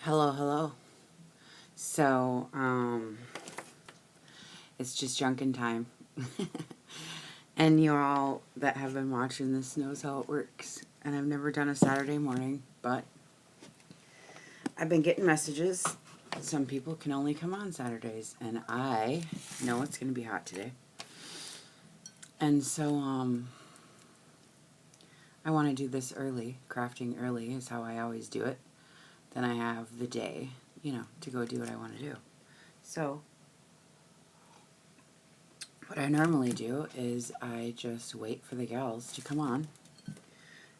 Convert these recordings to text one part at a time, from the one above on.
Hello, hello. So, it's just Junkin time. And you all that have been watching this knows how it works. And I've never done a Saturday morning, but I've been getting messages. Some people can only come on Saturdays, and I know it's going to be hot today. And so, I want to do this early. Crafting early is how I always do it. Then I have the day, to go do what I want to do. So, what I normally do is I just wait for the gals to come on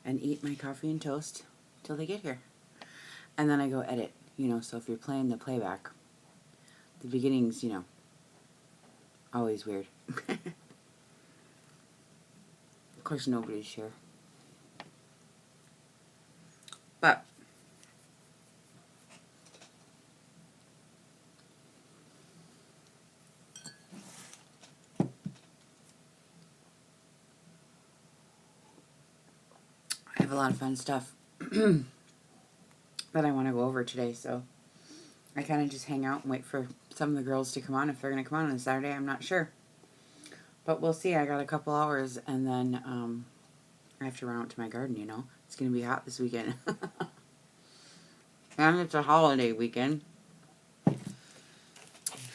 and eat my coffee and toast till they get here. And then I go edit, so if you're playing the playback, the beginning's, always weird. Of course, nobody's here. But I have a lot of fun stuff that I want to go over today, so I kind of just hang out and wait for some of the girls to come on. If they're going to come on a Saturday, I'm not sure. But we'll see. I got a couple hours, and then I have to run out to my garden, It's going to be hot this weekend. And it's a holiday weekend.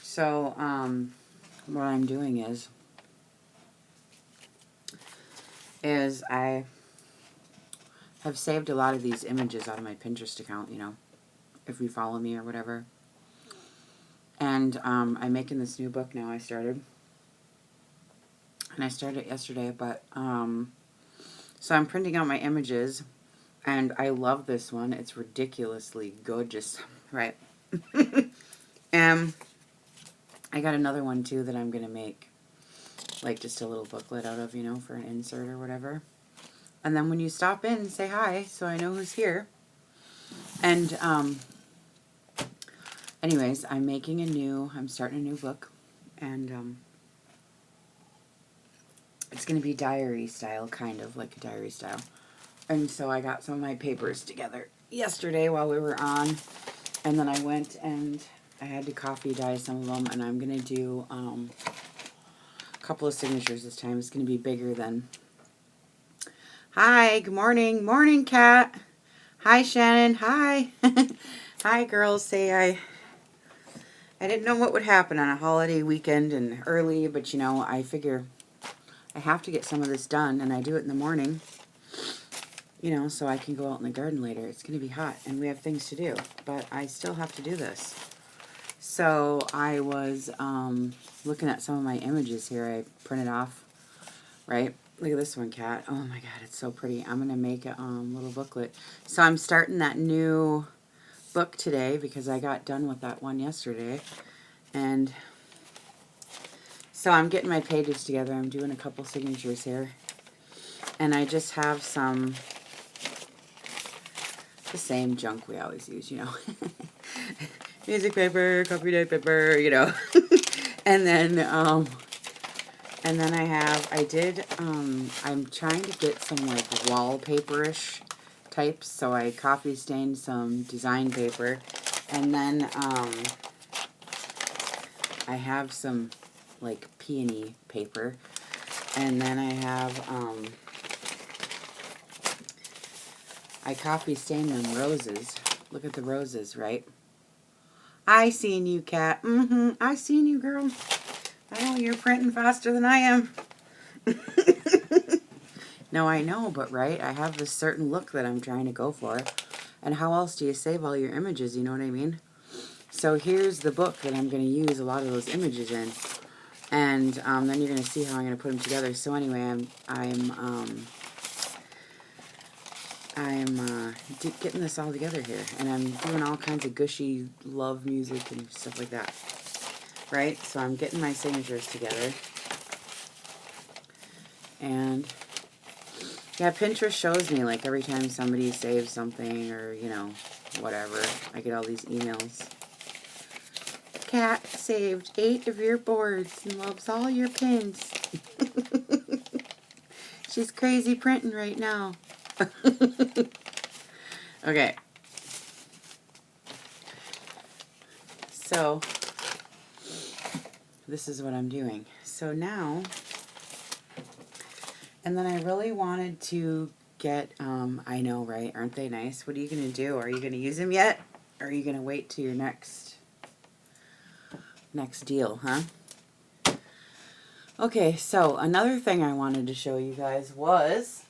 So, what I'm doing is I have saved a lot of these images out of my Pinterest account, if you follow me or whatever. And I'm making this new book now. I started it yesterday, but so I'm printing out my images, and I love this one. It's ridiculously gorgeous, right? And I got another one too that I'm gonna make, like just a little booklet out of, for an insert or whatever. And then when you stop in, say hi, so I know who's here. And anyways, I'm starting a new book, and it's going to be diary style, kind of like a diary style. And so I got some of my papers together yesterday while we were on, and then I went and I had to coffee dye some of them, and I'm going to do a couple of signatures this time. It's going to be bigger than... Hi, good morning. Morning, Kat. Hi, Shannon. Hi. Hi, girls. I didn't know what would happen on a holiday weekend and early, but, I figure I have to get some of this done, and I do it in the morning, so I can go out in the garden later. It's going to be hot, and we have things to do, but I still have to do this. So I was looking at some of my images here I printed off, right? Look at this one, Kat. Oh my God, it's so pretty. I'm going to make a little booklet. So I'm starting that new book today because I got done with that one yesterday. And so I'm getting my pages together. I'm doing a couple signatures here. And I just have the same junk we always use, Music paper, copy dye paper, And then I'm trying to get some like wallpaper-ish types, so I coffee stained some design paper, and then I have some like peony paper, and then I have I coffee stained them roses. Look at the roses, right? I seen you, Kat. I seen you, girl. Oh, you're printing faster than I am. No, I know, but right? I have this certain look that I'm trying to go for. And how else do you save all your images, you know what I mean? So here's the book that I'm going to use a lot of those images in. And then you're going to see how I'm going to put them together. So anyway, I'm getting this all together here. And I'm doing all kinds of gushy love music and stuff like that. Right? So I'm getting my signatures together. And yeah, Pinterest shows me like every time somebody saves something or, whatever. I get all these emails. Kat saved 8 of your boards and loves all your pins. She's crazy printing right now. Okay. so this is what I'm doing. So now, and then I really wanted to get, I know, right? Aren't they nice? What are you going to do? Are you going to use them yet? Or are you going to wait to your next deal, huh? Okay, so another thing I wanted to show you guys was,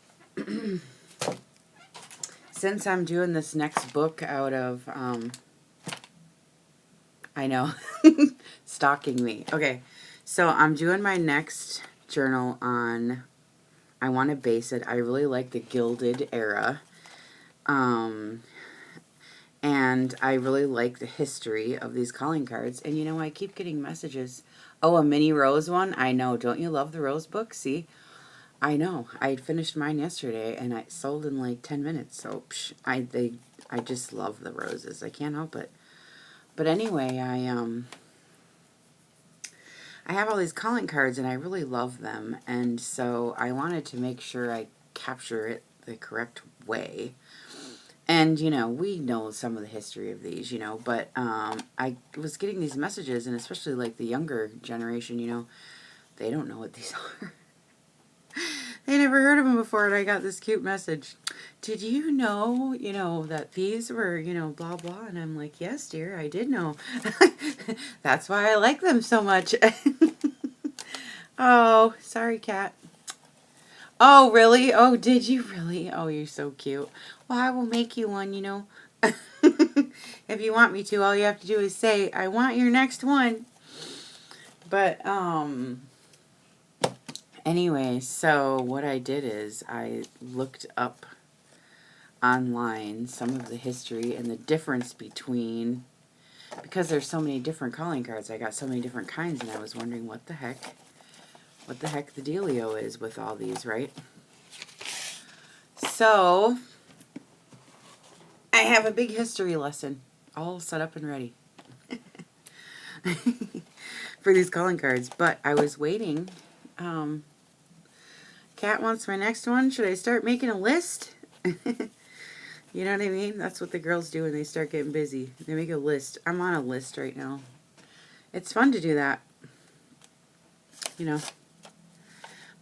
since I'm doing this next book out of, I know, stalking me. Okay, so I'm doing my next journal on, I want to base it, I really like the Gilded era, and I really like the history of these calling cards. And you know, I keep getting messages. Oh, a mini rose one? I know. Don't you love the rose book? See? I know. I finished mine yesterday and I sold in like 10 minutes. So, I just love the roses. I can't help it. But anyway, I have all these calling cards and I really love them. And so I wanted to make sure I capture it the correct way. And, you know, we know some of the history of these, you know, but I was getting these messages, and especially like the younger generation, you know, they don't know what these are. They never heard of them before, and I got this cute message. Did you know, that these were, blah, blah? And I'm like, yes, dear, I did know. That's why I like them so much. Oh, sorry, cat. Oh, really? Oh, did you really? Oh, you're so cute. Well, I will make you one, If you want me to, all you have to do is say, I want your next one. But, anyway, so what I did is I looked up online some of the history and the difference between, because there's so many different calling cards, I got so many different kinds, and I was wondering what the heck the dealio is with all these, right? So, I have a big history lesson all set up and ready for these calling cards, but I was waiting. Kat wants my next one. Should I start making a list? You know what I mean? That's what the girls do when they start getting busy. They make a list. I'm on a list right now. It's fun to do that,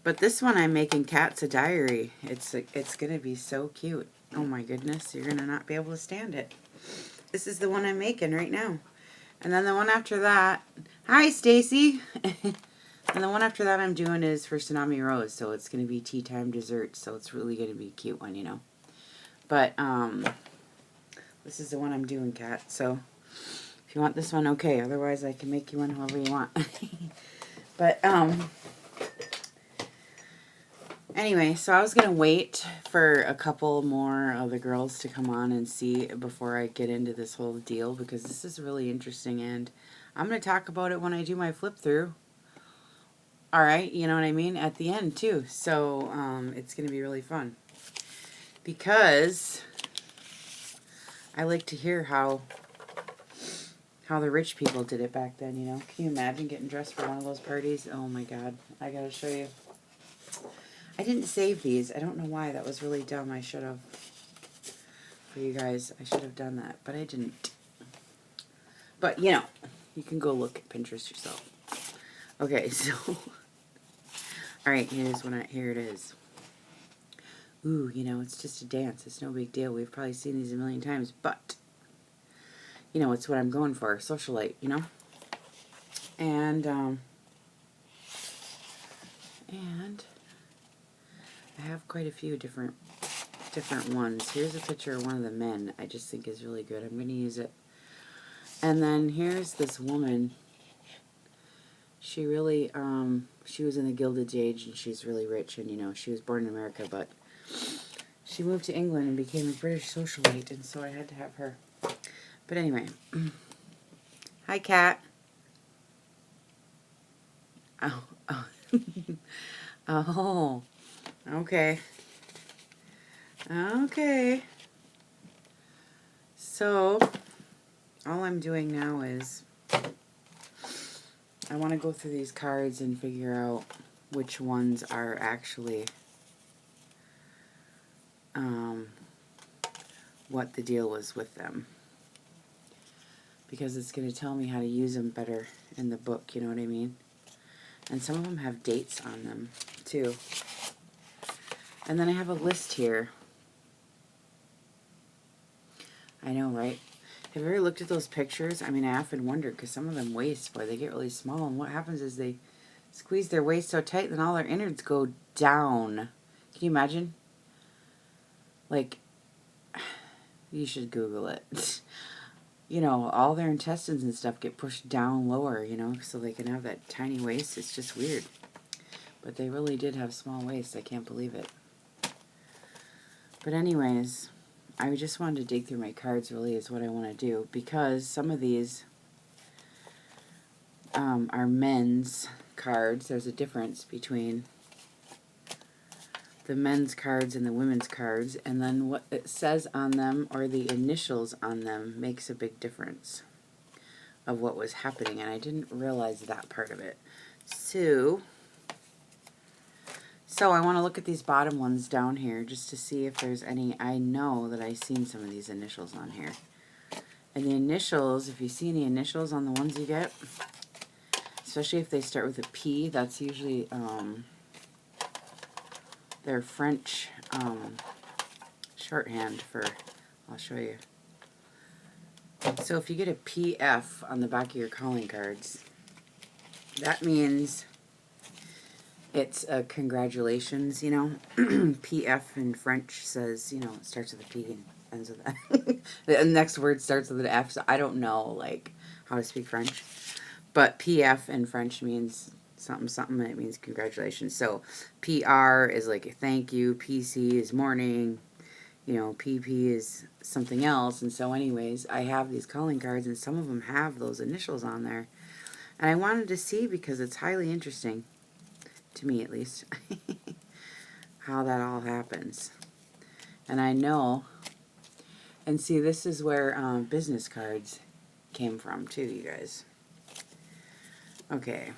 But this one I'm making Kat's a diary. It's going to be so cute. Oh my goodness, you're going to not be able to stand it. This is the one I'm making right now. And then the one after that, hi Stacy. And the one after that I'm doing is for Tsunami Rose, so it's going to be tea time dessert, so it's really going to be a cute one, But, this is the one I'm doing, Kat, so if you want this one, okay, otherwise I can make you one however you want. But, anyway, so I was going to wait for a couple more of the girls to come on and see before I get into this whole deal, because this is really interesting, and I'm going to talk about it when I do my flip through. All right, you know what I mean? At the end, too. So, it's going to be really fun. Because I like to hear how the rich people did it back then, Can you imagine getting dressed for one of those parties? Oh, my God. I got to show you. I didn't save these. I don't know why. That was really dumb. I should have. For you guys, I should have done that. But I didn't. But, you can go look at Pinterest yourself. Okay, so... Alright, here it is. Ooh, it's just a dance. It's no big deal. We've probably seen these a million times. But, it's what I'm going for. Socialite, And, I have quite a few different ones. Here's a picture of one of the men I just think is really good. I'm going to use it. And then here's this woman. She really, she was in the Gilded Age, and she's really rich, and, she was born in America, but she moved to England and became a British socialite, and so I had to have her. But anyway. Hi, Kat. Oh. Oh. Okay. Okay. So, all I'm doing now is I want to go through these cards and figure out which ones are actually what the deal was with them. because it's going to tell me how to use them better in the book, you know what I mean? And some of them have dates on them, too. And then I have a list here. I know, right? Have you ever looked at those pictures? I mean, I often wonder, because some of them waist, boy, they get really small, and what happens is they squeeze their waist so tight, then all their innards go down. Can you imagine? Like, you should Google it. You know, all their intestines and stuff get pushed down lower, you know, so they can have that tiny waist. It's just weird. But they really did have small waists. I can't believe it. But anyways, I just wanted to dig through my cards, really, is what I want to do. Because some of these are men's cards. There's a difference between the men's cards and the women's cards. And then what it says on them, or the initials on them, makes a big difference of what was happening. And I didn't realize that part of it. So I want to look at these bottom ones down here just to see if there's any. I know that I've seen some of these initials on here. And the initials, if you see any initials on the ones you get, especially if they start with a P, that's usually their French shorthand for, I'll show you. So if you get a PF on the back of your calling cards, that means it's a congratulations, you know. PF in French says, you know, it starts with a P and ends with a the next word starts with an F, so I don't know, like, how to speak French. But PF in French means something, something, and it means congratulations. So PR is like a thank you, PC is morning, you know, PP is something else. And so anyways, I have these calling cards, and some of them have those initials on there. And I wanted to see, because it's highly interesting, to me at least, how that all happens. And I know, and see, this is where business cards came from too, you guys. Okay.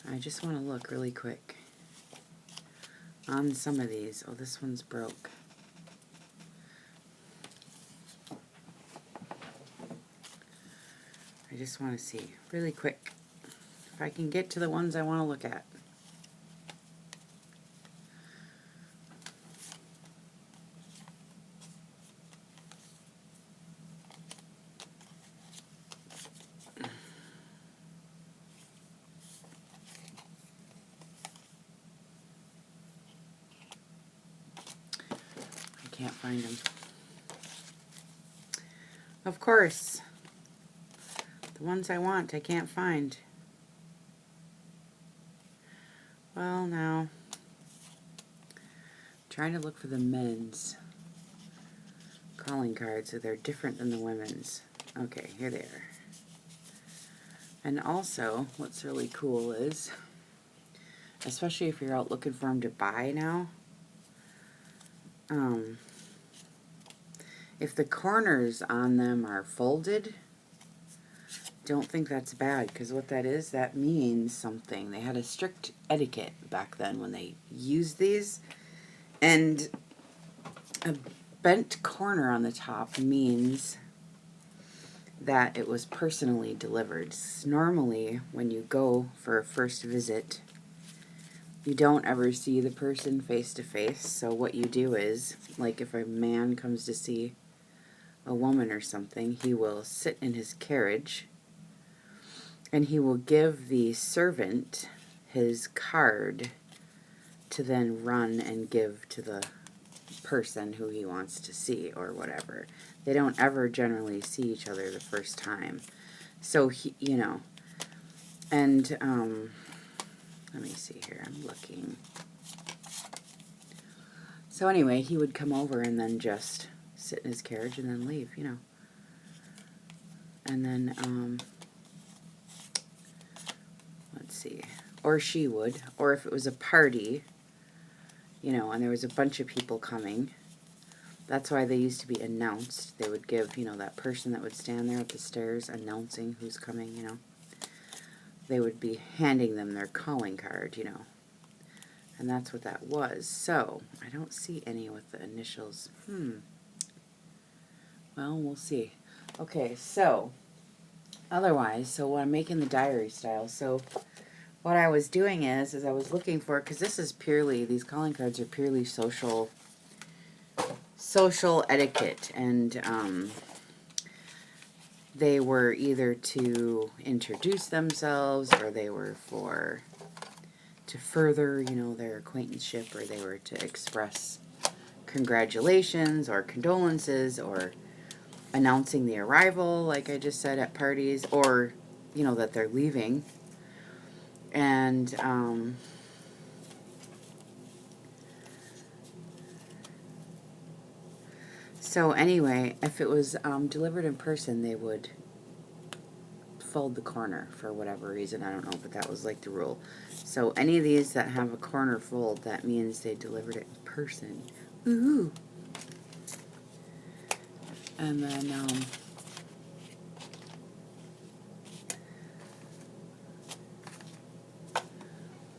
I just want to look really quick on some of these. Oh, this one's broke. I just want to see really quick if I can get to the ones I want to look at. I can't find them. Of course. The ones I want, I can't find. Well, now, trying to look for the men's calling cards, so they're different than the women's. Okay, here they are. And also, what's really cool is, especially if you're out looking for them to buy now, if the corners on them are folded, don't think that's bad, because what that is, that means something. They had a strict etiquette back then when they used these, and a bent corner on the top means that it was personally delivered. Normally, when you go for a first visit, you don't ever see the person face to face, so what you do is, like if a man comes to see a woman or something, he will sit in his carriage, and he will give the servant his card to then run and give to the person who he wants to see or whatever. They don't ever generally see each other the first time. So, he, you know, and let me see here, I'm looking. So anyway, he would come over and then just sit in his carriage and then leave, you know. And then, let's see, or she would, or if it was a party, you know, and there was a bunch of people coming, that's why they used to be announced. They would give, you know, that person that would stand there at the stairs announcing who's coming, you know. They would be handing them their calling card, you know. And that's what that was. So, I don't see any with the initials. Well, we'll see. Okay, so otherwise, so when I'm making the diary style, so what I was doing is I was looking for, because this is purely, these calling cards are purely social etiquette, and they were either to introduce themselves, or they were for to further, their acquaintanceship, or they were to express congratulations or condolences, or announcing the arrival, like I just said, at parties, or that they're leaving. And so anyway, if it was delivered in person, they would fold the corner for whatever reason. I don't know, but that was like the rule. So any of these that have a corner fold, that means they delivered it in person. Woohoo! And then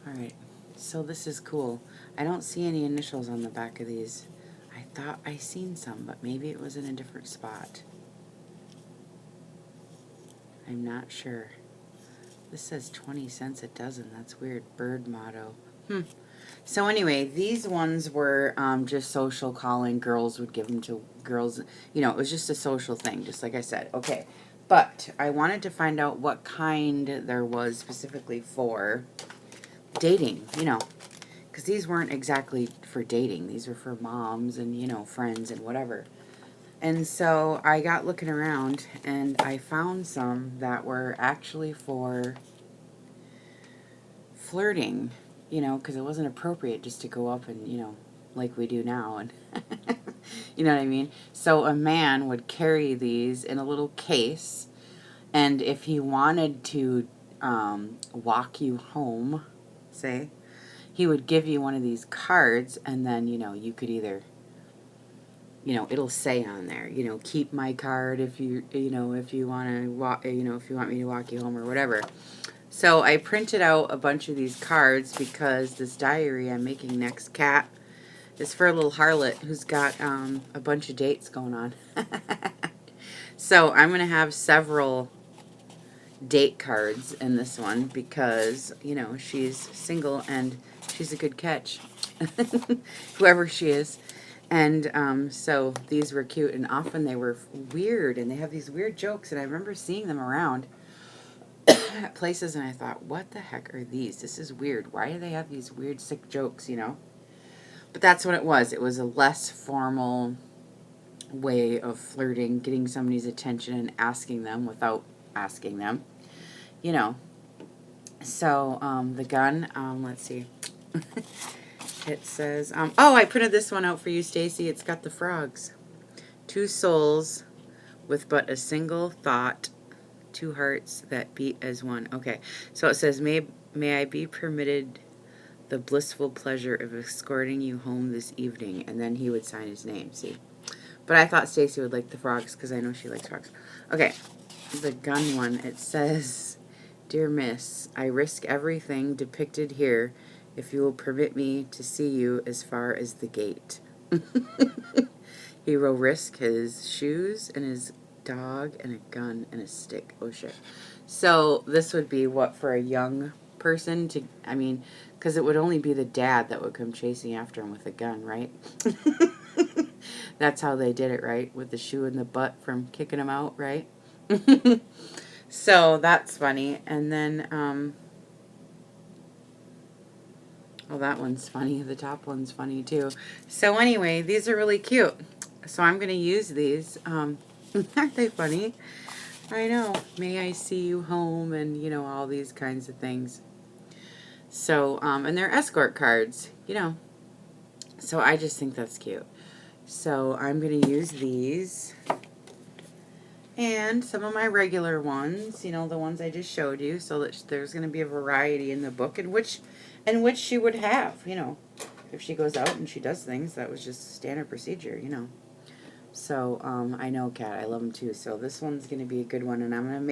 alright, so this is cool. I don't see any initials on the back of these. I thought I seen some, but maybe it was in a different spot. I'm not sure. This says 20 cents a dozen. That's weird. Bird motto. So anyway, these ones were just social calling. Girls would give them to girls. It was just a social thing, just like I said. Okay. But I wanted to find out what kind there was specifically for dating, because these weren't exactly for dating. These were for moms and, friends and whatever. And so I got looking around, and I found some that were actually for flirting, because it wasn't appropriate just to go up and, like we do now. And you know what I mean? So a man would carry these in a little case, and if he wanted to walk you home, say, he would give you one of these cards, and then, you could either, it'll say on there, keep my card if if you want to walk, if you want me to walk you home or whatever. So I printed out a bunch of these cards because this diary I'm making next, Cat, is for a little harlot who's got a bunch of dates going on. So I'm going to have several date cards in this one because, she's single and she's a good catch. Whoever she is. And so these were cute, and often they were weird, and they have these weird jokes, and I remember seeing them around at places, and I thought, what the heck are these? This is weird. Why do they have these weird, sick jokes, But that's what it was. It was a less formal way of flirting, getting somebody's attention and asking them without asking them, So the gun, let's see. It says, oh, I printed this one out for you, Stacy. It's got the frogs. 2 souls with but a single thought, 2 hearts that beat as one. Okay, so it says, may I be permitted the blissful pleasure of escorting you home this evening, and then he would sign his name, see? But I thought Stacy would like the frogs, because I know she likes frogs. Okay, the gun one, it says, Dear Miss, I risk everything depicted here if you will permit me to see you as far as the gate. He will risk his shoes and his dog and a gun and a stick. Oh, shit. So this would be what for a young person to, because it would only be the dad that would come chasing after him with a gun, right? That's how they did it, right? With the shoe in the butt from kicking him out, right? So that's funny. And then, well, that one's funny. The top one's funny too. So anyway, these are really cute. So I'm going to use these. Aren't they funny? I know. May I see you home, and, all these kinds of things. So, and they're escort cards, So I just think that's cute. So I'm going to use these. And some of my regular ones, the ones I just showed you, so that there's going to be a variety in the book, and which she would have, if she goes out and she does things. That was just standard procedure, So, I know, Kat, I love them too. So this one's going to be a good one, and I'm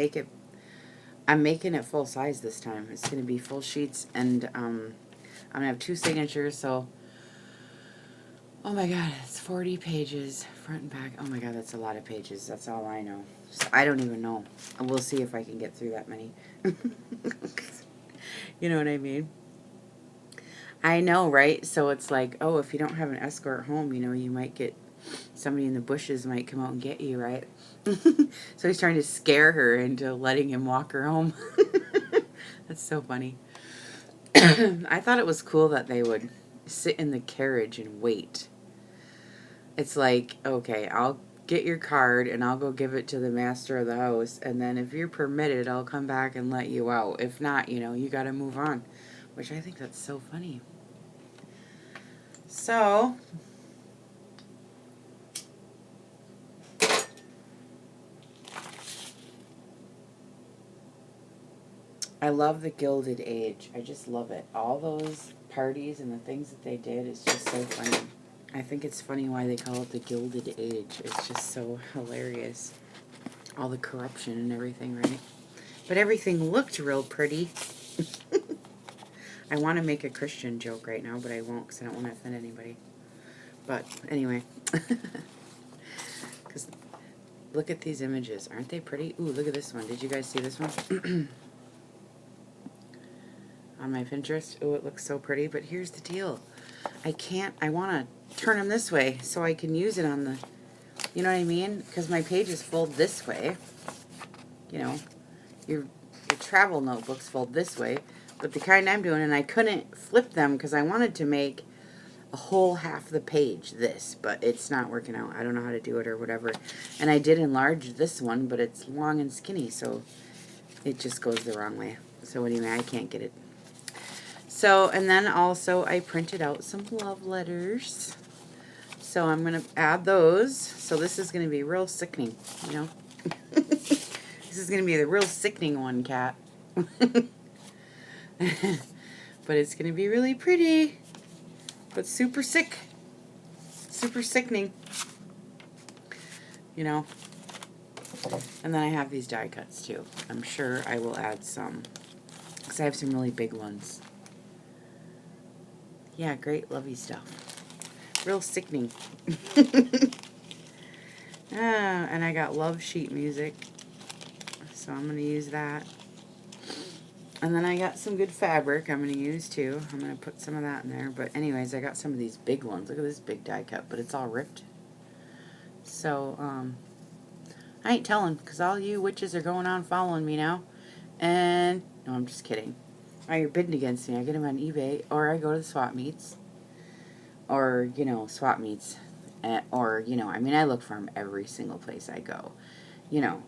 making it full size this time. It's going to be full sheets, and I'm going to have 2 signatures, so Oh my god, it's 40 pages, front and back. Oh my god, that's a lot of pages. That's all I know. So I don't even know. We'll see if I can get through that many. You know what I mean? I know, right? So it's like, oh, if you don't have an escort home, you might get somebody in the bushes might come out and get you, right? So he's trying to scare her into letting him walk her home. That's so funny. I thought it was cool that they would sit in the carriage and wait. It's like, okay, I'll get your card and I'll go give it to the master of the house, and then if you're permitted, I'll come back and let you out. If not, you got to move on, which I think that's so funny. So, I love the Gilded Age. I just love it. All those parties and the things that they did is just so funny. I think it's funny why they call it the Gilded Age. It's just so hilarious. All the corruption and everything, right? But everything looked real pretty. I want to make a Christian joke right now, but I won't because I don't want to offend anybody. But anyway. Because look at these images. Aren't they pretty? Ooh, look at this one. Did you guys see this one? On my Pinterest. Oh, it looks so pretty. But here's the deal. I want to turn them this way so I can use it on the, you know what I mean? Because my pages fold this way. Your travel notebooks fold this way. But the kind I'm doing, and I couldn't flip them because I wanted to make a whole half the page this, but it's not working out. I don't know how to do it or whatever. And I did enlarge this one, but it's long and skinny, so it just goes the wrong way. So anyway, I can't get it. So, and then also I printed out some love letters. So I'm going to add those. So this is going to be real sickening, This is going to be the real sickening one, Kat. But it's going to be really pretty. But super sick. Super sickening. And then I have these die cuts too. I'm sure I will add some. Because I have some really big ones. Yeah, great lovey stuff. Real sickening. And I got love sheet music. So I'm going to use that. And then I got some good fabric I'm going to use too. I'm going to put some of that in there. But anyways, I got some of these big ones. Look at this big die cut, but it's all ripped. So, I ain't telling, because all you witches are going on following me now. And, no, I'm just kidding. Oh, you're bidding against me. I get them on eBay, or I go to the swap meets. Or, swap meets. Or, I look for them every single place I go.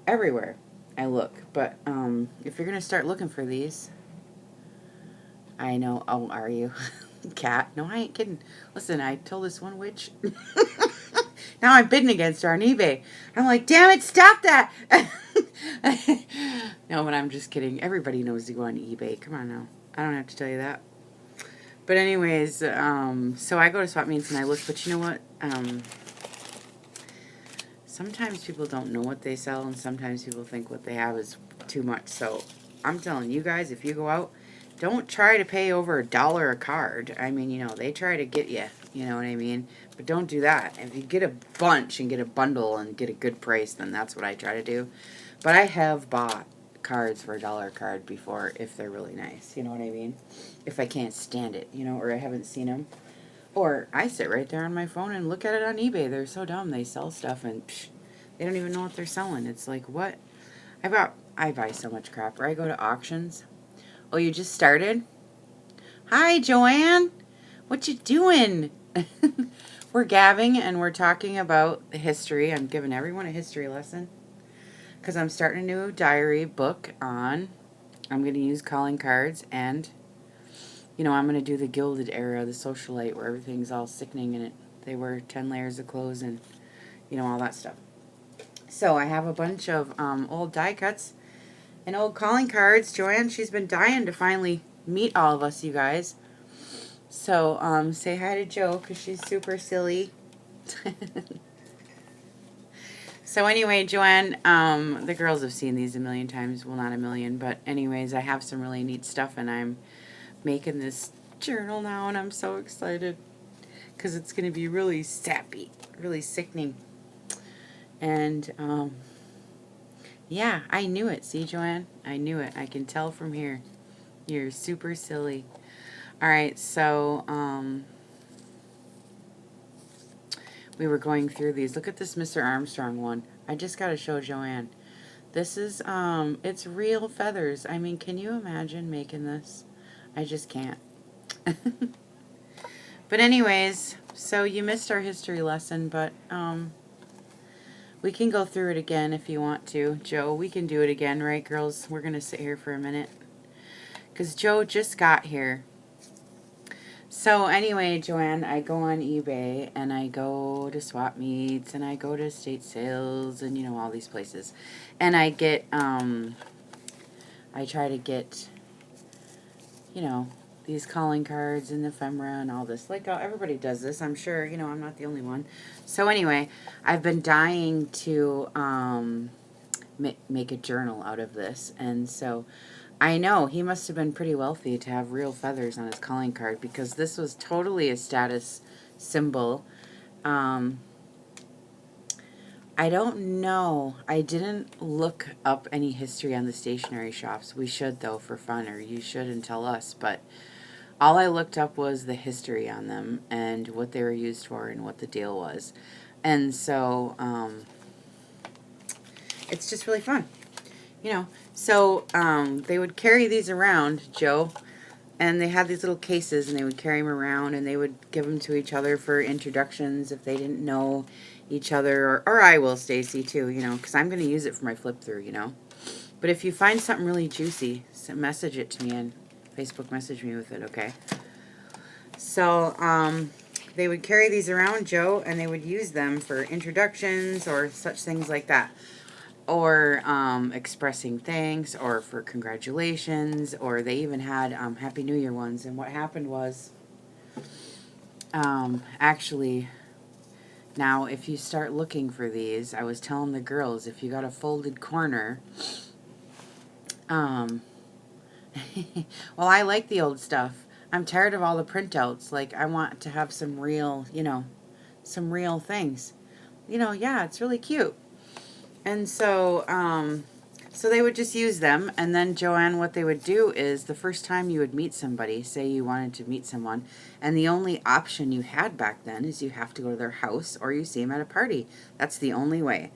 Everywhere I look. But if you're going to start looking for these, I know. Oh, are you? Cat? No, I ain't kidding. Listen, I told this one witch. Now I'm bidding against her on eBay. I'm like, damn it, stop that. No, but I'm just kidding. Everybody knows to go on eBay. Come on now. I don't have to tell you that. But anyways, so I go to swap meets and I look. But you know what? Sometimes people don't know what they sell, and sometimes people think what they have is too much. So I'm telling you guys, if you go out, don't try to pay over $1 a card. I mean, they try to get you. You know what I mean? But don't do that. If you get a bunch and get a bundle and get a good price, then that's what I try to do. But I have bought cards for $1 a card before if they're really nice. You know what I mean? If I can't stand it, or I haven't seen them. Or I sit right there on my phone and look at it on eBay. They're so dumb. They sell stuff and they don't even know what they're selling. It's like, what? I buy so much crap. Or I go to auctions. Oh, you just started? Hi, Joanne. What you doing? We're gabbing and we're talking about the history. I'm giving everyone a history lesson. Because I'm starting a new diary book on, I'm going to use calling cards and, I'm going to do the Gilded era, the socialite, where everything's all sickening and they wear 10 layers of clothes and, all that stuff. So I have a bunch of old die cuts and old calling cards. Joanne, she's been dying to finally meet all of us, you guys. So say hi to Jo because she's super silly. So anyway, Joanne, the girls have seen these a million times. Well, not a million, but anyways, I have some really neat stuff, and I'm making this journal now, and I'm so excited. because it's going to be really sappy, really sickening. And, yeah, I knew it. See, Joanne? I knew it. I can tell from here. You're super silly. All right, so, we were going through these. Look at this Mr. Armstrong one. I just got to show Joanne. This is, it's real feathers. I mean, can you imagine making this? I just can't. But anyways, so you missed our history lesson, but, we can go through it again if you want to. Joe, we can do it again, right, girls? We're going to sit here for a minute. Because Joe just got here. So anyway, Joanne, I go on eBay and I go to swap meets and I go to estate sales and, you know, all these places. And I get, I try to get, you know, these calling cards and ephemera and all this. Like, everybody does this, I'm sure. You know, I'm not the only one. So anyway, I've been dying to make a journal out of this. And so I know he must have been pretty wealthy to have real feathers on his calling card, because this was totally a status symbol. I don't know. I didn't look up any history on the stationery shops. We should, though, for fun, or you should and tell us. But all I looked up was the history on them and what they were used for and what the deal was. And so it's just really fun. You know, so they would carry these around, Joe, and they had these little cases, and they would carry them around, and they would give them to each other for introductions if they didn't know each other, or I will, Stacy, too, you know, because I'm going to use it for my flip through, you know. But if you find something really juicy, message it to me and Facebook message me with it, okay? So they would carry these around, Joe, and they would use them for introductions or such things like that. Or expressing thanks, or for congratulations, or they even had Happy New Year ones. And what happened was, actually, now if you start looking for these, I was telling the girls, if you got a folded corner, well, I like the old stuff. I'm tired of all the printouts. Like, I want to have some real, you know, some real things. You know, yeah, it's really cute. And so, so they would just use them. And then, Joanne, what they would do is the first time you would meet somebody, say you wanted to meet someone, and the only option you had back then is you have to go to their house or you see them at a party. That's the only way.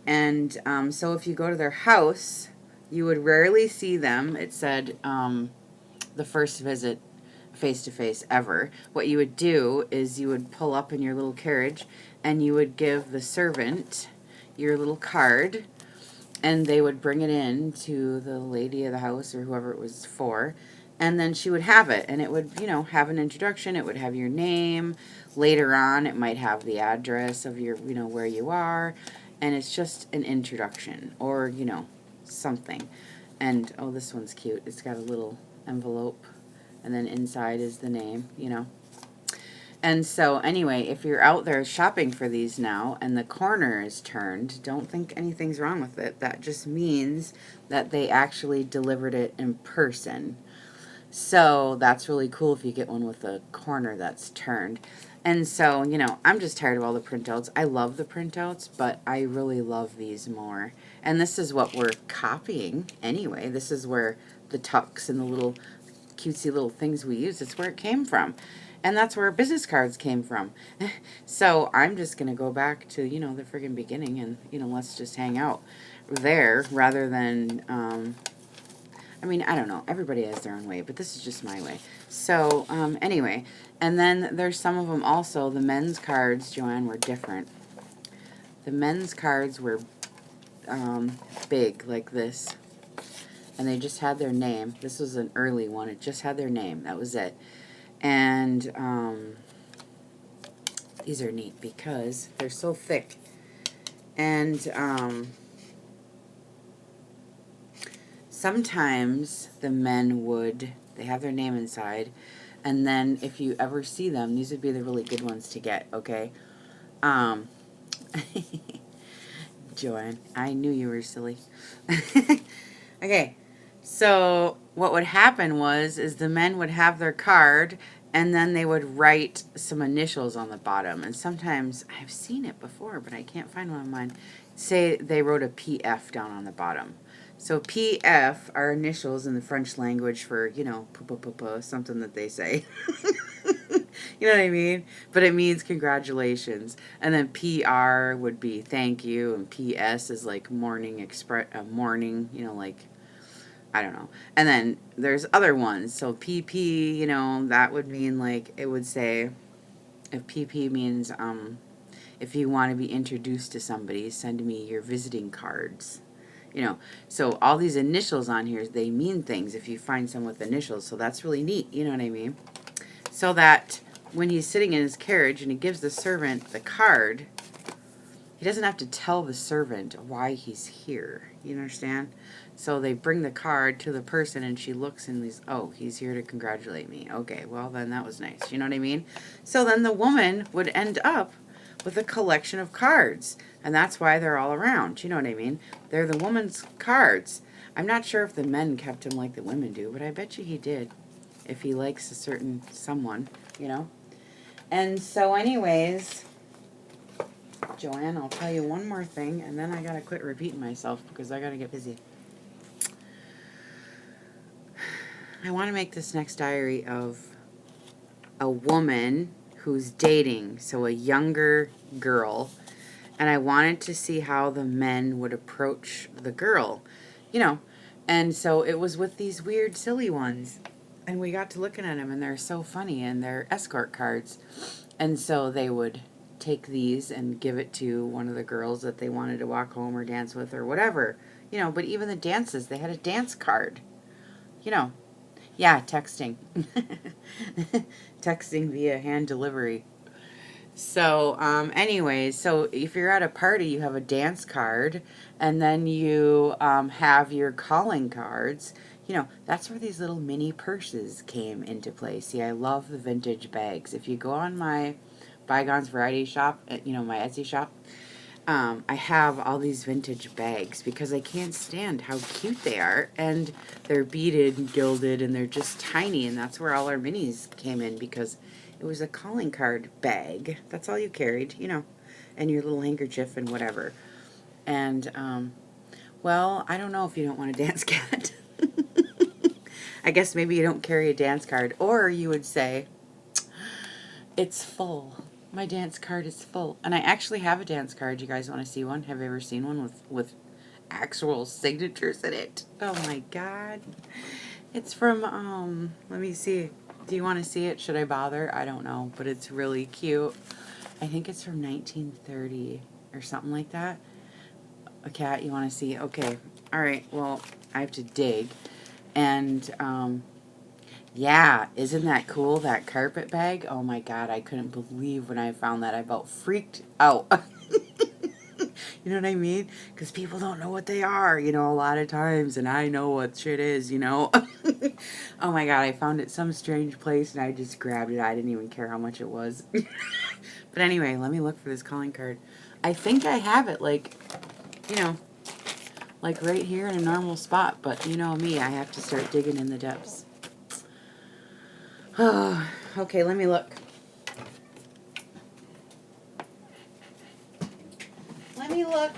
And so if you go to their house, you would rarely see them. It said the first visit face-to-face ever. What you would do is you would pull up in your little carriage and you would give the servant your little card, and they would bring it in to the lady of the house or whoever it was for, and then she would have it, and it would, you know, have an introduction. It would have your name. Later on, it might have the address of your, you know, where you are, and it's just an introduction, or, you know, something. And, oh, this one's cute. It's got a little envelope, and then inside is the name, you know. And so, anyway, if you're out there shopping for these now and the corner is turned, don't think anything's wrong with it. That just means that they actually delivered it in person. So, that's really cool if you get one with a corner that's turned. And so, you know, I'm just tired of all the printouts. I love the printouts, but I really love these more. And this is what we're copying anyway. This is where the tucks and the little cutesy little things we use, it's where it came from. And that's where business cards came from. So I'm just going to go back to, you know, the friggin' beginning and, you know, let's just hang out there rather than, I mean, I don't know. Everybody has their own way, but this is just my way. So, anyway, and then there's some of them also. The men's cards, Joanne, were different. The men's cards were big like this. And they just had their name. This was an early one. It just had their name. That was it. And these are neat because they're so thick. And sometimes the men would, they have their name inside. And then if you ever see them, these would be the really good ones to get, okay? Joanne, I knew you were silly. Okay. So what would happen is the men would have their card, And then they would write some initials on the bottom. And sometimes, I've seen it before, but I can't find one of mine. Say they wrote a PF down on the bottom. So PF are initials in the French language for, you know, something that they say. You know what I mean? But it means congratulations. And then PR would be thank you, and PS is like morning, morning, you know, like, I don't know. And then there's other ones. So PP, you know, that would mean like, it would say, if PP means, if you want to be introduced to somebody, send me your visiting cards. You know, so all these initials on here, they mean things if you find someone with initials. So that's really neat. You know what I mean? So that when he's sitting in his carriage and he gives the servant the card, he doesn't have to tell the servant why he's here. You understand? So they bring the card to the person and she looks and he's, oh, he's here to congratulate me. Okay, well then that was nice. You know what I mean? So then the woman would end up with a collection of cards. And that's why they're all around. You know what I mean? They're the woman's cards. I'm not sure if the men kept them like the women do, but I bet you he did. If he likes a certain someone, you know? And so anyways, Joanne, I'll tell you one more thing, and then I gotta quit repeating myself because I gotta get busy. I want to make this next diary of a woman who's dating, so a younger girl, and I wanted to see how the men would approach the girl, you know, and so it was with these weird, silly ones, and we got to looking at them, and they're so funny, and they're escort cards, and so they would take these and give it to one of the girls that they wanted to walk home or dance with or whatever, you know, but even the dances, they had a dance card, you know. Yeah, texting. Texting via hand delivery. So, anyways, so if you're at a party, you have a dance card, and then you have your calling cards. You know, that's where these little mini purses came into play. See, I love the vintage bags. If you go on my Bygones Variety shop, you know, my Etsy shop, I have all these vintage bags because I can't stand how cute they are, and they're beaded and gilded, and they're just tiny, and that's where all our minis came in because it was a calling card bag. That's all you carried, you know, and your little handkerchief and whatever. And, well, I don't know if you don't want a dance cat. I guess maybe you don't carry a dance card, or you would say, it's full. My dance card is full. And I actually have a dance card. You guys want to see one? Have you ever seen one with actual signatures in it? Oh my god. It's from, let me see. Do you want to see it? Should I bother? I don't know, but it's really cute. I think it's from 1930 or something like that. A cat, you want to see? Okay. All right. Well, I have to dig. And, yeah, isn't that cool, that carpet bag? Oh my god, I couldn't believe when I found that. I about freaked out. You know what I mean? Because people don't know what they are, you know, a lot of times, and I know what shit is, you know. Oh my god, I found it some strange place, and I just grabbed it. I didn't even care how much it was. But anyway, let me look for this calling card. I think I have it, like, you know, like right here in a normal spot, but you know me, I have to start digging in the depths. Oh, okay, let me look. Let me look.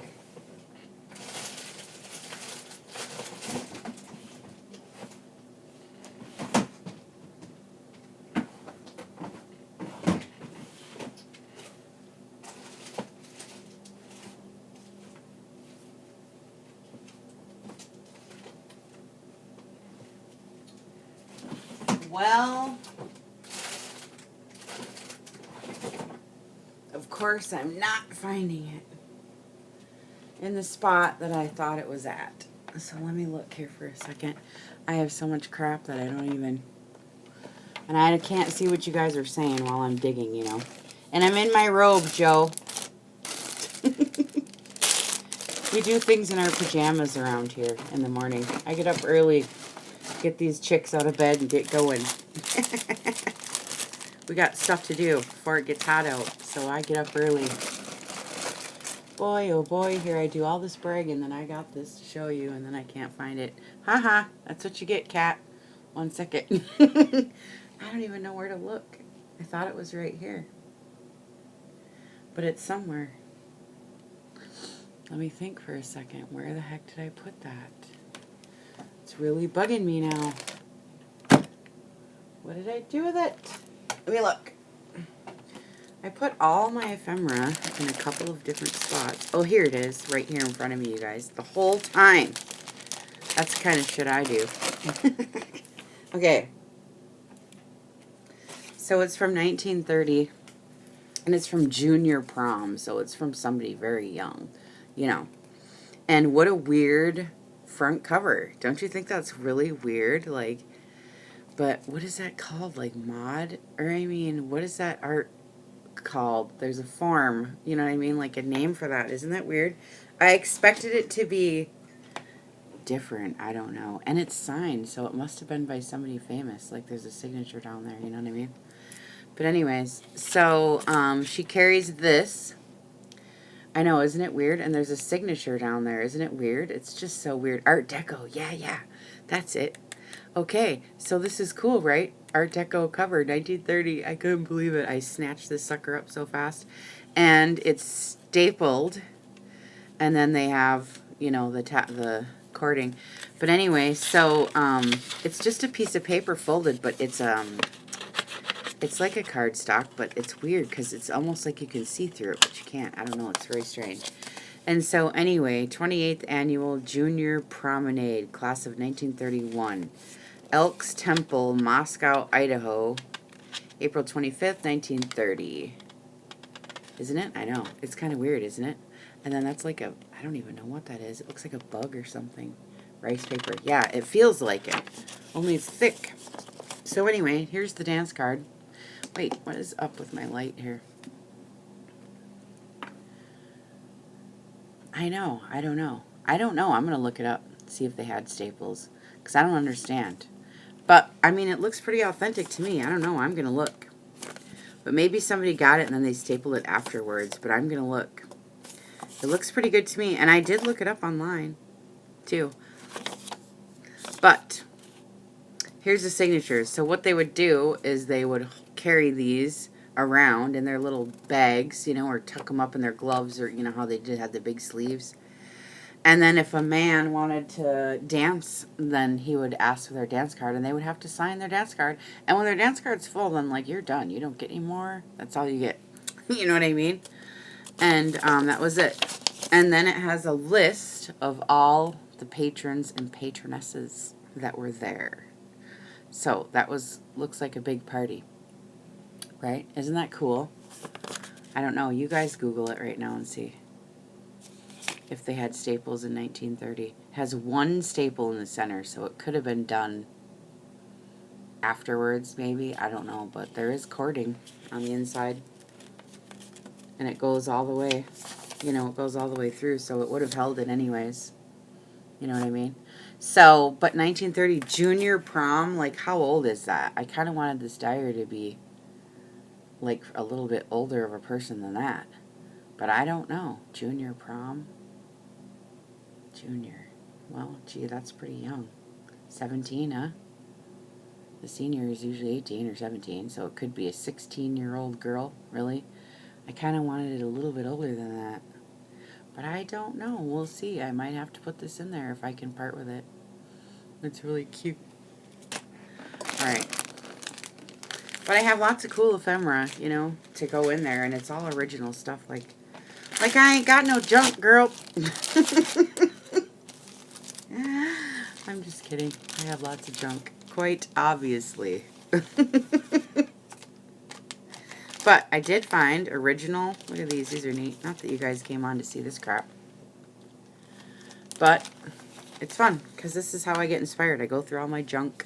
Well, of course I'm not finding it in the spot that I thought it was at. So let me look here for a second. I have so much crap that I don't even... And I can't see what you guys are saying while I'm digging, you know. And I'm in my robe, Joe. We do things in our pajamas around here in the morning. I get up early, get these chicks out of bed and get going. We got stuff to do before it gets hot out, so I get up early. Boy, oh boy, here I do all this bragging, then I got this to show you, and then I can't find it. Haha, that's what you get, cat. 1 second. I don't even know where to look. I thought it was right here. But it's somewhere. Let me think for a second. Where the heck did I put that? It's really bugging me now. What did I do with it? Let me look. I put all my ephemera in a couple of different spots. Oh, here it is. Right here in front of me, you guys. The whole time. That's the kind of shit I do. Okay. So it's from 1930. And it's from junior prom. So it's from somebody very young. You know. And what a weird front cover. Don't you think that's really weird? Like, but what is that called? Like mod? Or I mean, what is that art called? There's a form, you know what I mean? Like a name for that. Isn't that weird? I expected it to be different. I don't know. And it's signed, so it must have been by somebody famous. Like there's a signature down there, you know what I mean? But anyways, so she carries this. I know, isn't it weird? And there's a signature down there. Isn't it weird? It's just so weird. Art Deco. Yeah. That's it. Okay, so this is cool, right? Art Deco cover, 1930. I couldn't believe it. I snatched this sucker up so fast. And it's stapled. And then they have, you know, the cording. But anyway, so it's just a piece of paper folded, but it's like a cardstock, but it's weird because it's almost like you can see through it, but you can't. I don't know. It's very strange. And so anyway, 28th Annual Junior Promenade, Class of 1931. Elks Temple, Moscow, Idaho, April 25th, 1930. Isn't it? I know. It's kind of weird, isn't it? And then that's like I don't even know what that is. It looks like a bug or something. Rice paper. Yeah, it feels like it. Only it's thick. So anyway, here's the dance card. Wait, what is up with my light here? I know. I don't know. I'm going to look it up, see if they had staples, because I don't understand. But, I mean, it looks pretty authentic to me. I don't know. I'm going to look. But maybe somebody got it and then they stapled it afterwards. But I'm going to look. It looks pretty good to me. And I did look it up online, too. But, here's the signatures. So what they would do is they would carry these around in their little bags, you know, or tuck them up in their gloves, or, you know, how they did have the big sleeves. And then if a man wanted to dance, then he would ask for their dance card, and they would have to sign their dance card. And when their dance card's full, then, like, you're done. You don't get any more. That's all you get. You know what I mean? And that was it. And then it has a list of all the patrons and patronesses that were there. So that looks like a big party. Right? Isn't that cool? I don't know. You guys Google it right now and see if they had staples in 1930. It has one staple in the center, so it could have been done afterwards, maybe. I don't know, but there is cording on the inside. And it goes all the way, you know, it goes all the way through, so it would have held it anyways. You know what I mean? So, but 1930 junior prom, like, how old is that? I kind of wanted this diary to be, like, a little bit older of a person than that. But I don't know. Junior prom? Junior. Well, gee, that's pretty young. 17, huh? The senior is usually 18 or 17, so it could be a 16-year-old girl, really. I kind of wanted it a little bit older than that. But I don't know. We'll see. I might have to put this in there if I can part with it. It's really cute. Alright. But I have lots of cool ephemera, you know, to go in there, and it's all original stuff. Like I ain't got no junk, girl. I'm just kidding. I have lots of junk. Quite obviously. But I did find original. Look at these. These are neat. Not that you guys came on to see this crap. But it's fun, because this is how I get inspired. I go through all my junk.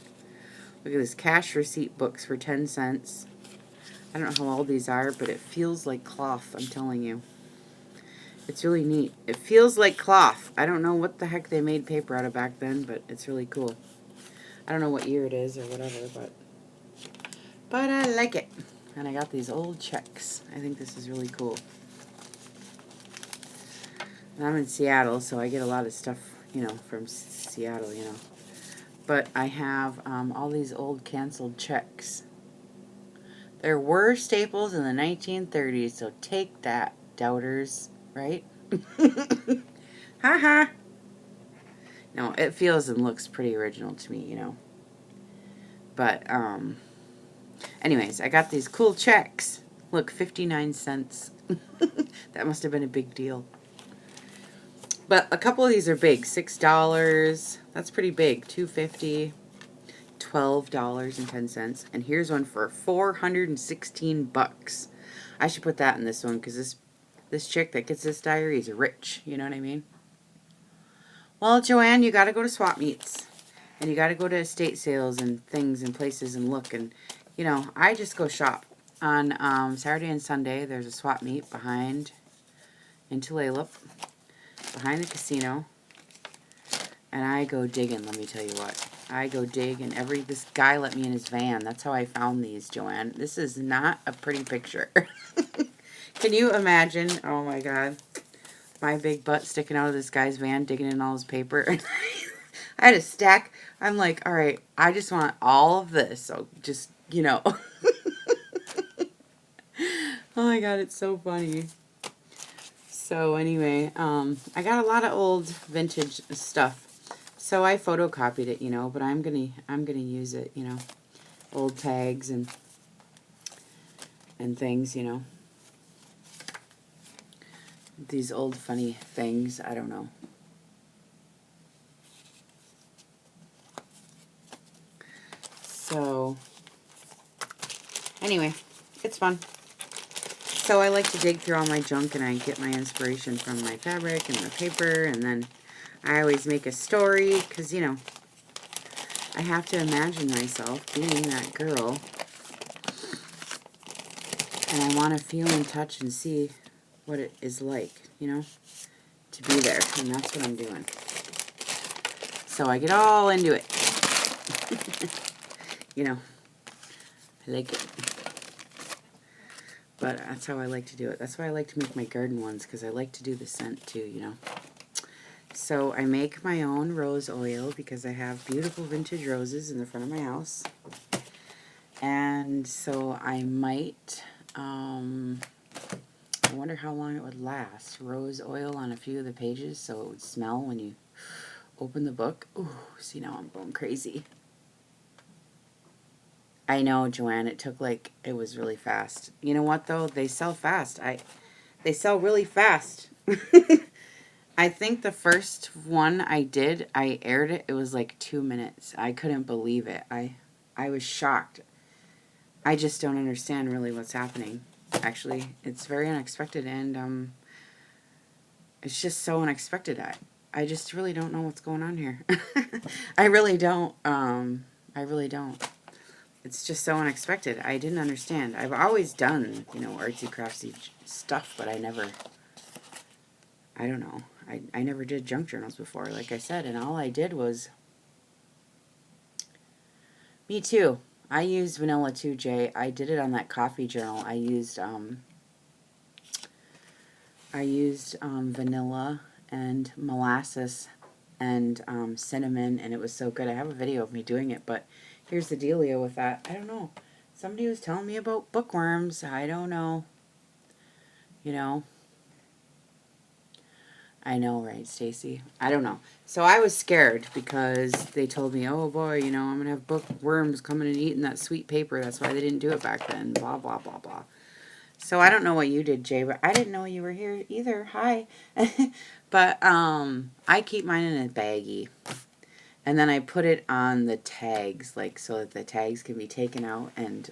Look at this. Cash receipt books for 10 cents. I don't know how old these are, but it feels like cloth, I'm telling you. It's really neat. It feels like cloth. I don't know what the heck they made paper out of back then, but it's really cool. I don't know what year it is or whatever, but I like it. And I got these old checks. I think this is really cool. And I'm in Seattle, so I get a lot of stuff, you know, from Seattle, you know. But I have all these old canceled checks. There were staples in the 1930s, so take that, doubters, right? Ha ha. No, it feels and looks pretty original to me, you know. But, anyways, I got these cool checks. Look, 59 cents. That must have been a big deal. But a couple of these are big. $6. That's pretty big. $2.50. $12.10. And here's one for $416. I should put that in this one because this chick that gets this diary is rich. You know what I mean? Well, Joanne, you got to go to swap meets. And you got to go to estate sales and things and places and look. And, you know, I just go shop. On Saturday and Sunday, there's a swap meet in Tulalip, behind the casino. And I go digging, let me tell you what. I go dig, and this guy let me in his van. That's how I found these, Joanne. This is not a pretty picture. Can you imagine? Oh, my God. My big butt sticking out of this guy's van, digging in all his paper. I had a stack. I'm like, all right, I just want all of this. So just, you know. Oh, my God, it's so funny. So anyway, I got a lot of old vintage stuff. So I photocopied it, you know, but I'm gonna use it, you know, old tags and things, you know, these old funny things. I don't know. So anyway, it's fun. So I like to dig through all my junk, and I get my inspiration from my fabric and the paper, and then I always make a story because, you know, I have to imagine myself being that girl, and I want to feel and touch and see what it is like, you know, to be there, and that's what I'm doing. So I get all into it. You know, I like it. But that's how I like to do it. That's why I like to make my garden ones, because I like to do the scent too, you know. So I make my own rose oil because I have beautiful vintage roses in the front of my house. And so I might, I wonder how long it would last. Rose oil on a few of the pages so it would smell when you open the book. Ooh, see, now I'm going crazy. I know, Joanne, it was really fast. You know what, though? They sell fast. They sell really fast. I think the first one I did, I aired it, it was like 2 minutes. I couldn't believe it. I was shocked. I just don't understand really what's happening. Actually, it's very unexpected, and it's just so unexpected. I just really don't know what's going on here. I really don't. I really don't. It's just so unexpected. I didn't understand. I've always done, you know, artsy craftsy stuff, but I don't know. I never did junk journals before, like I said, and all I did was, me too. I used vanilla too, Jay. I did it on that coffee journal. I used vanilla and molasses and cinnamon, and it was so good. I have a video of me doing it, but here's the dealio with that. I don't know. Somebody was telling me about bookworms. I don't know. You know. I know, right, Stacy? I don't know. So I was scared because they told me, oh boy, you know, I'm going to have bookworms coming and eating that sweet paper. That's why they didn't do it back then. Blah, blah, blah, blah. So I don't know what you did, Jay, but I didn't know you were here either. Hi. But I keep mine in a baggie. And then I put it on the tags, like, so that the tags can be taken out and,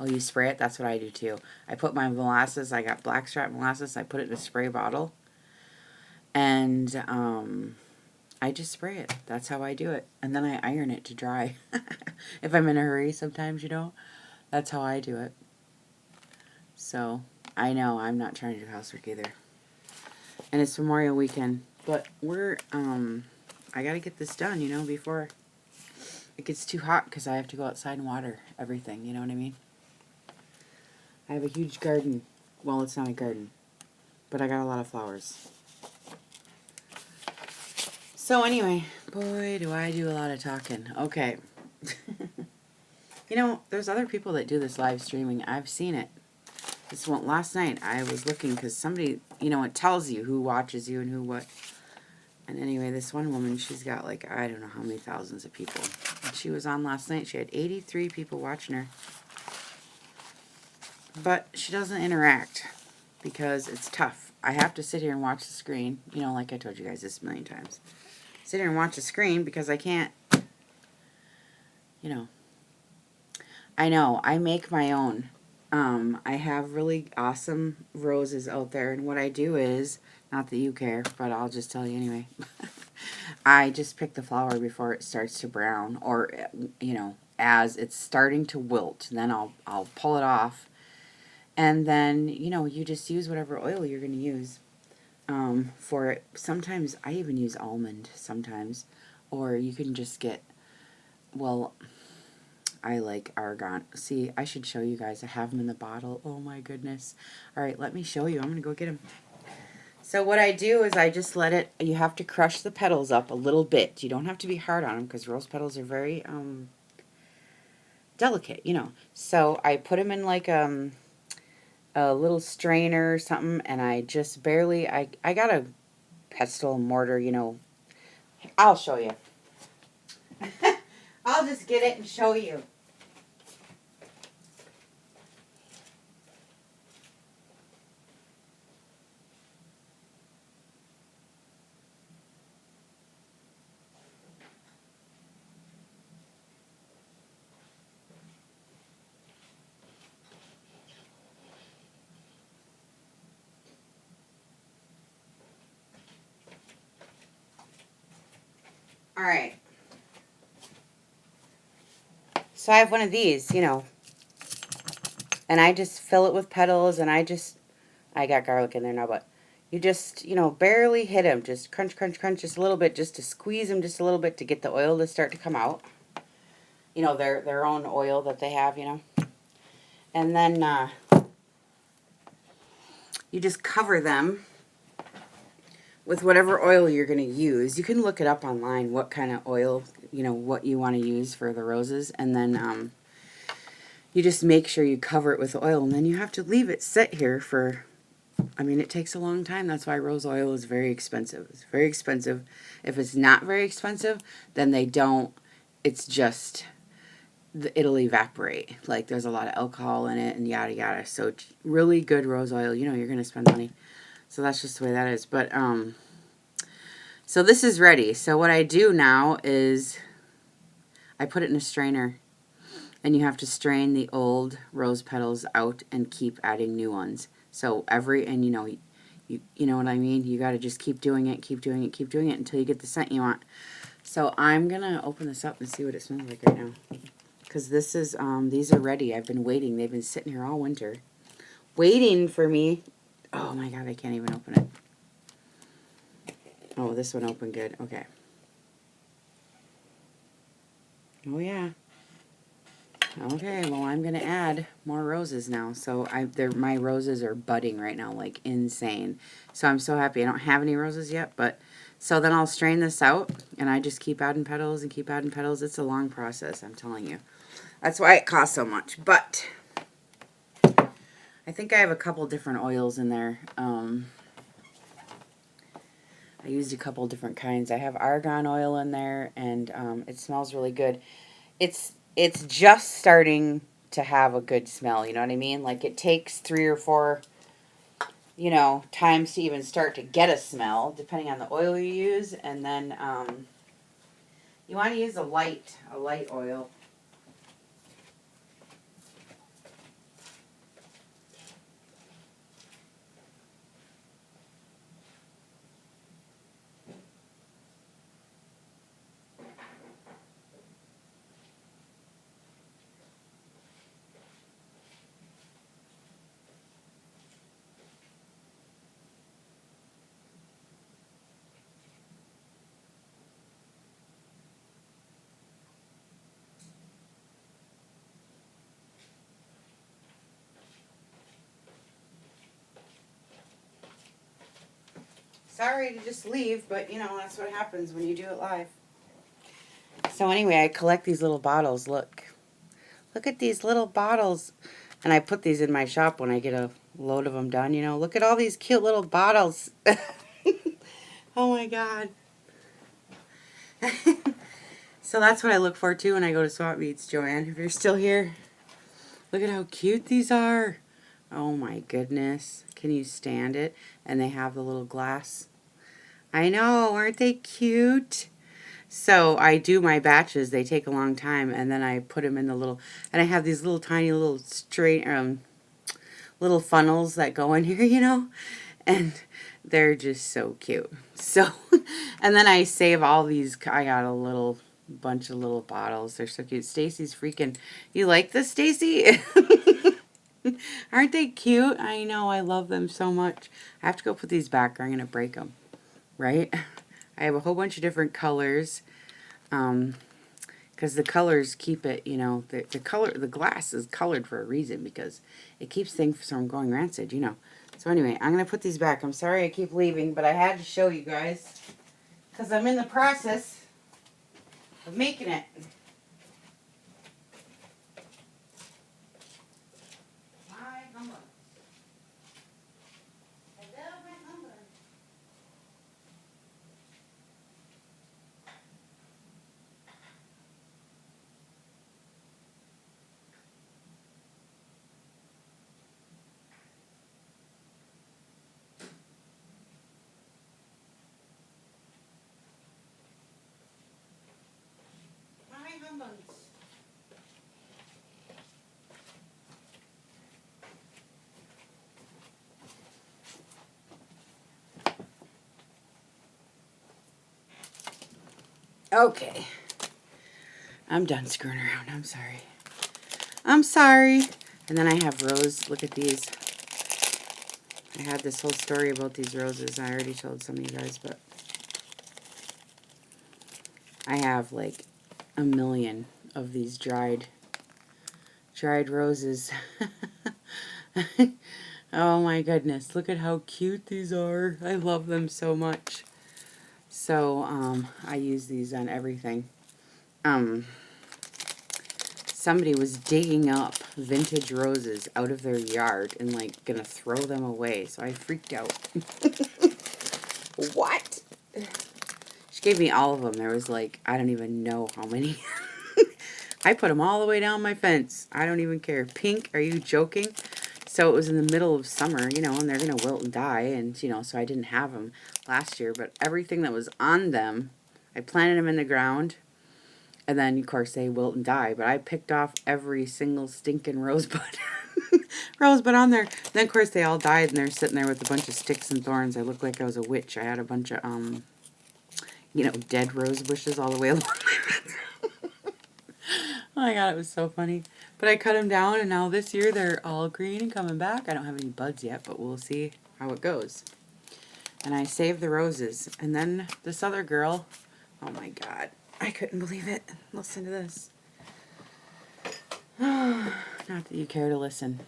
oh, you spray it? That's what I do, too. I put my molasses, I got blackstrap molasses, I put it in a spray bottle, and, I just spray it. That's how I do it. And then I iron it to dry. If I'm in a hurry sometimes, you know. That's how I do it. So, I know, I'm not trying to do housework either. And it's Memorial Weekend. But we're, I gotta get this done, you know, before it gets too hot, because I have to go outside and water everything, you know what I mean? I have a huge garden. Well, it's not a garden, but I got a lot of flowers. So anyway, boy, do I do a lot of talking. Okay. You know, there's other people that do this live streaming. I've seen it. This one last night I was looking because somebody, you know, it tells you who watches you and who what. And anyway, this one woman, she's got like, I don't know how many thousands of people. And she was on last night. She had 83 people watching her. But she doesn't interact because it's tough. I have to sit here and watch the screen. You know, like I told you guys this a million times. Sit here and watch the screen because I can't, you know. I know, I make my own. I have really awesome roses out there, and what I do is, not that you care, but I'll just tell you anyway. I just pick the flower before it starts to brown, or, you know, as it's starting to wilt. Then I'll pull it off, and then, you know, you just use whatever oil you're going to use for it. Sometimes I even use almond sometimes, or you can just get, well, I like argan. See, I should show you guys. I have them in the bottle. Oh my goodness. All right, let me show you. I'm going to go get them. So what I do is I just let it, you have to crush the petals up a little bit. You don't have to be hard on them because rose petals are very delicate, you know. So I put them in like a little strainer or something, and I just barely, I got a pestle mortar, you know. I'll show you. I'll just get it and show you. All right. So I have one of these, you know, and I just fill it with petals, and I got garlic in there now, but you just, you know, barely hit them. Just crunch, crunch, crunch just a little bit, just to squeeze them just a little bit to get the oil to start to come out. You know, their own oil that they have, you know. And then you just cover them with whatever oil you're going to use. You can look it up online, what kind of oil, you know, what you want to use for the roses. And then you just make sure you cover it with oil. And then you have to leave it sit here for, I mean, it takes a long time. That's why rose oil is very expensive. It's very expensive. If it's not very expensive, then they don't, it's just, it'll evaporate. Like, there's a lot of alcohol in it and yada yada. So really good rose oil, you know, you're going to spend money. So that's just the way that is. But, so this is ready. So what I do now is I put it in a strainer. And you have to strain the old rose petals out and keep adding new ones. So and you know, you know what I mean? You got to just keep doing it, keep doing it, keep doing it until you get the scent you want. So I'm going to open this up and see what it smells like right now. Because this is, these are ready. I've been waiting. They've been sitting here all winter. Waiting for me. Oh my God, I can't even open it. Oh, this one opened good. Okay. Oh yeah. Okay, well, I'm going to add more roses now. So my roses are budding right now, like insane. So I'm so happy. I don't have any roses yet, but so then I'll strain this out, and I just keep adding petals and keep adding petals. It's a long process, I'm telling you. That's why it costs so much. But I think I have a couple different oils in there. I used a couple different kinds. I have argan oil in there, and it smells really good. It's just starting to have a good smell, you know what I mean? Like, it takes 3 or 4, you know, times to even start to get a smell, depending on the oil you use. And then you want to use a light oil. Sorry to just leave, but, you know, that's what happens when you do it live. So anyway, I collect these little bottles. Look. Look at these little bottles. And I put these in my shop when I get a load of them done, you know. Look at all these cute little bottles. Oh my God. So that's what I look for too when I go to swap meets, Joanne. If you're still here, look at how cute these are. Oh my goodness. Can you stand it? And they have the little glass. I know, aren't they cute? So I do my batches. They take a long time, and then I put them in the little, and I have these little tiny little straight little funnels that go in here, you know, and they're just so cute. So, and then I save all these. I got a little bunch of little bottles. They're so cute. Stacy's freaking. You like this, Stacy? Aren't they cute? I know. I love them so much. I have to go put these back, or I'm gonna break them. Right? I have a whole bunch of different colors. Because the colors keep it, you know, the glass is colored for a reason because it keeps things from going rancid, you know. So anyway, I'm going to put these back. I'm sorry I keep leaving, but I had to show you guys because I'm in the process of making it. Okay. I'm done screwing around. I'm sorry. I'm sorry. And then I have rose. Look at these. I had this whole story about these roses. I already told some of you guys, but I have like a million of these dried roses. Oh my goodness. Look at how cute these are. I love them so much. So, I use these on everything. Somebody was digging up vintage roses out of their yard and like gonna throw them away. So I freaked out. What? She gave me all of them. There was like, I don't even know how many. I put them all the way down my fence. I don't even care. Pink, are you joking? So it was in the middle of summer, you know, and they're going to wilt and die. And, you know, so I didn't have them last year. But everything that was on them, I planted them in the ground. And then, of course, they wilt and die. But I picked off every single stinking rosebud. Rosebud on there. Then, of course, they all died. And they're sitting there with a bunch of sticks and thorns. I looked like I was a witch. I had a bunch of, you know, dead rose bushes all the way along my fence. Oh my God, it was so funny. But I cut them down, and now this year they're all green and coming back. I don't have any buds yet, but we'll see how it goes. And I saved the roses. And then this other girl, oh my God, I couldn't believe it. Listen to this. Not that you care to listen.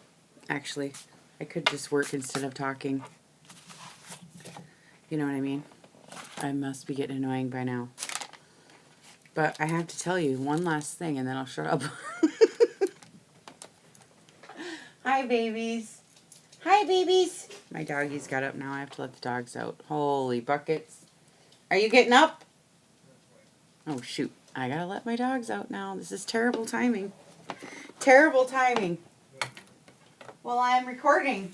Actually, I could just work instead of talking. You know what I mean? I must be getting annoying by now. But I have to tell you one last thing, and then I'll shut up. Hi, babies. Hi, babies. My doggies got up now. I have to let the dogs out. Holy buckets. Are you getting up? Oh, shoot. I gotta let my dogs out now. This is terrible timing. Terrible timing. Well, I'm recording.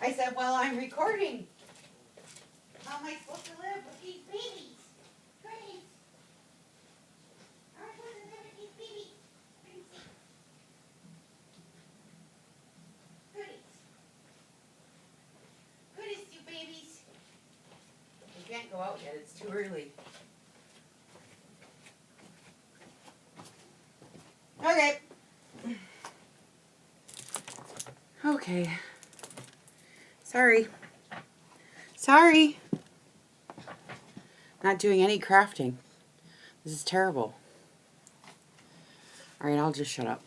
I said, well, I'm recording. How am I supposed to live with these babies? Goodies. How am I supposed to live with these babies? Goodies. Goodies, you babies. You can't go out yet. It's too early. Okay. Okay. Sorry. Sorry. Not doing any crafting. This is terrible. Alright, I'll just shut up.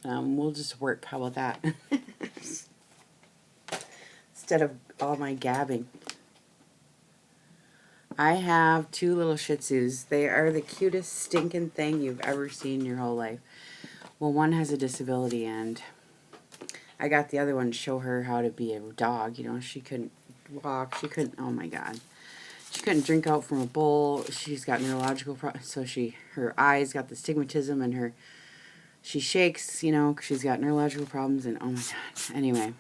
We'll just work. How about that? Instead of all my gabbing. I have two little Shih Tzus. They are the cutest stinking thing you've ever seen in your whole life. Well, one has a disability, and I got the other one to show her how to be a dog. You know, she couldn't walk. She couldn't, oh my God. She couldn't drink out from a bowl. She's got neurological problems. So her eyes got the stigmatism, and she shakes, you know, 'cause she's got neurological problems, and oh my God. Anyway.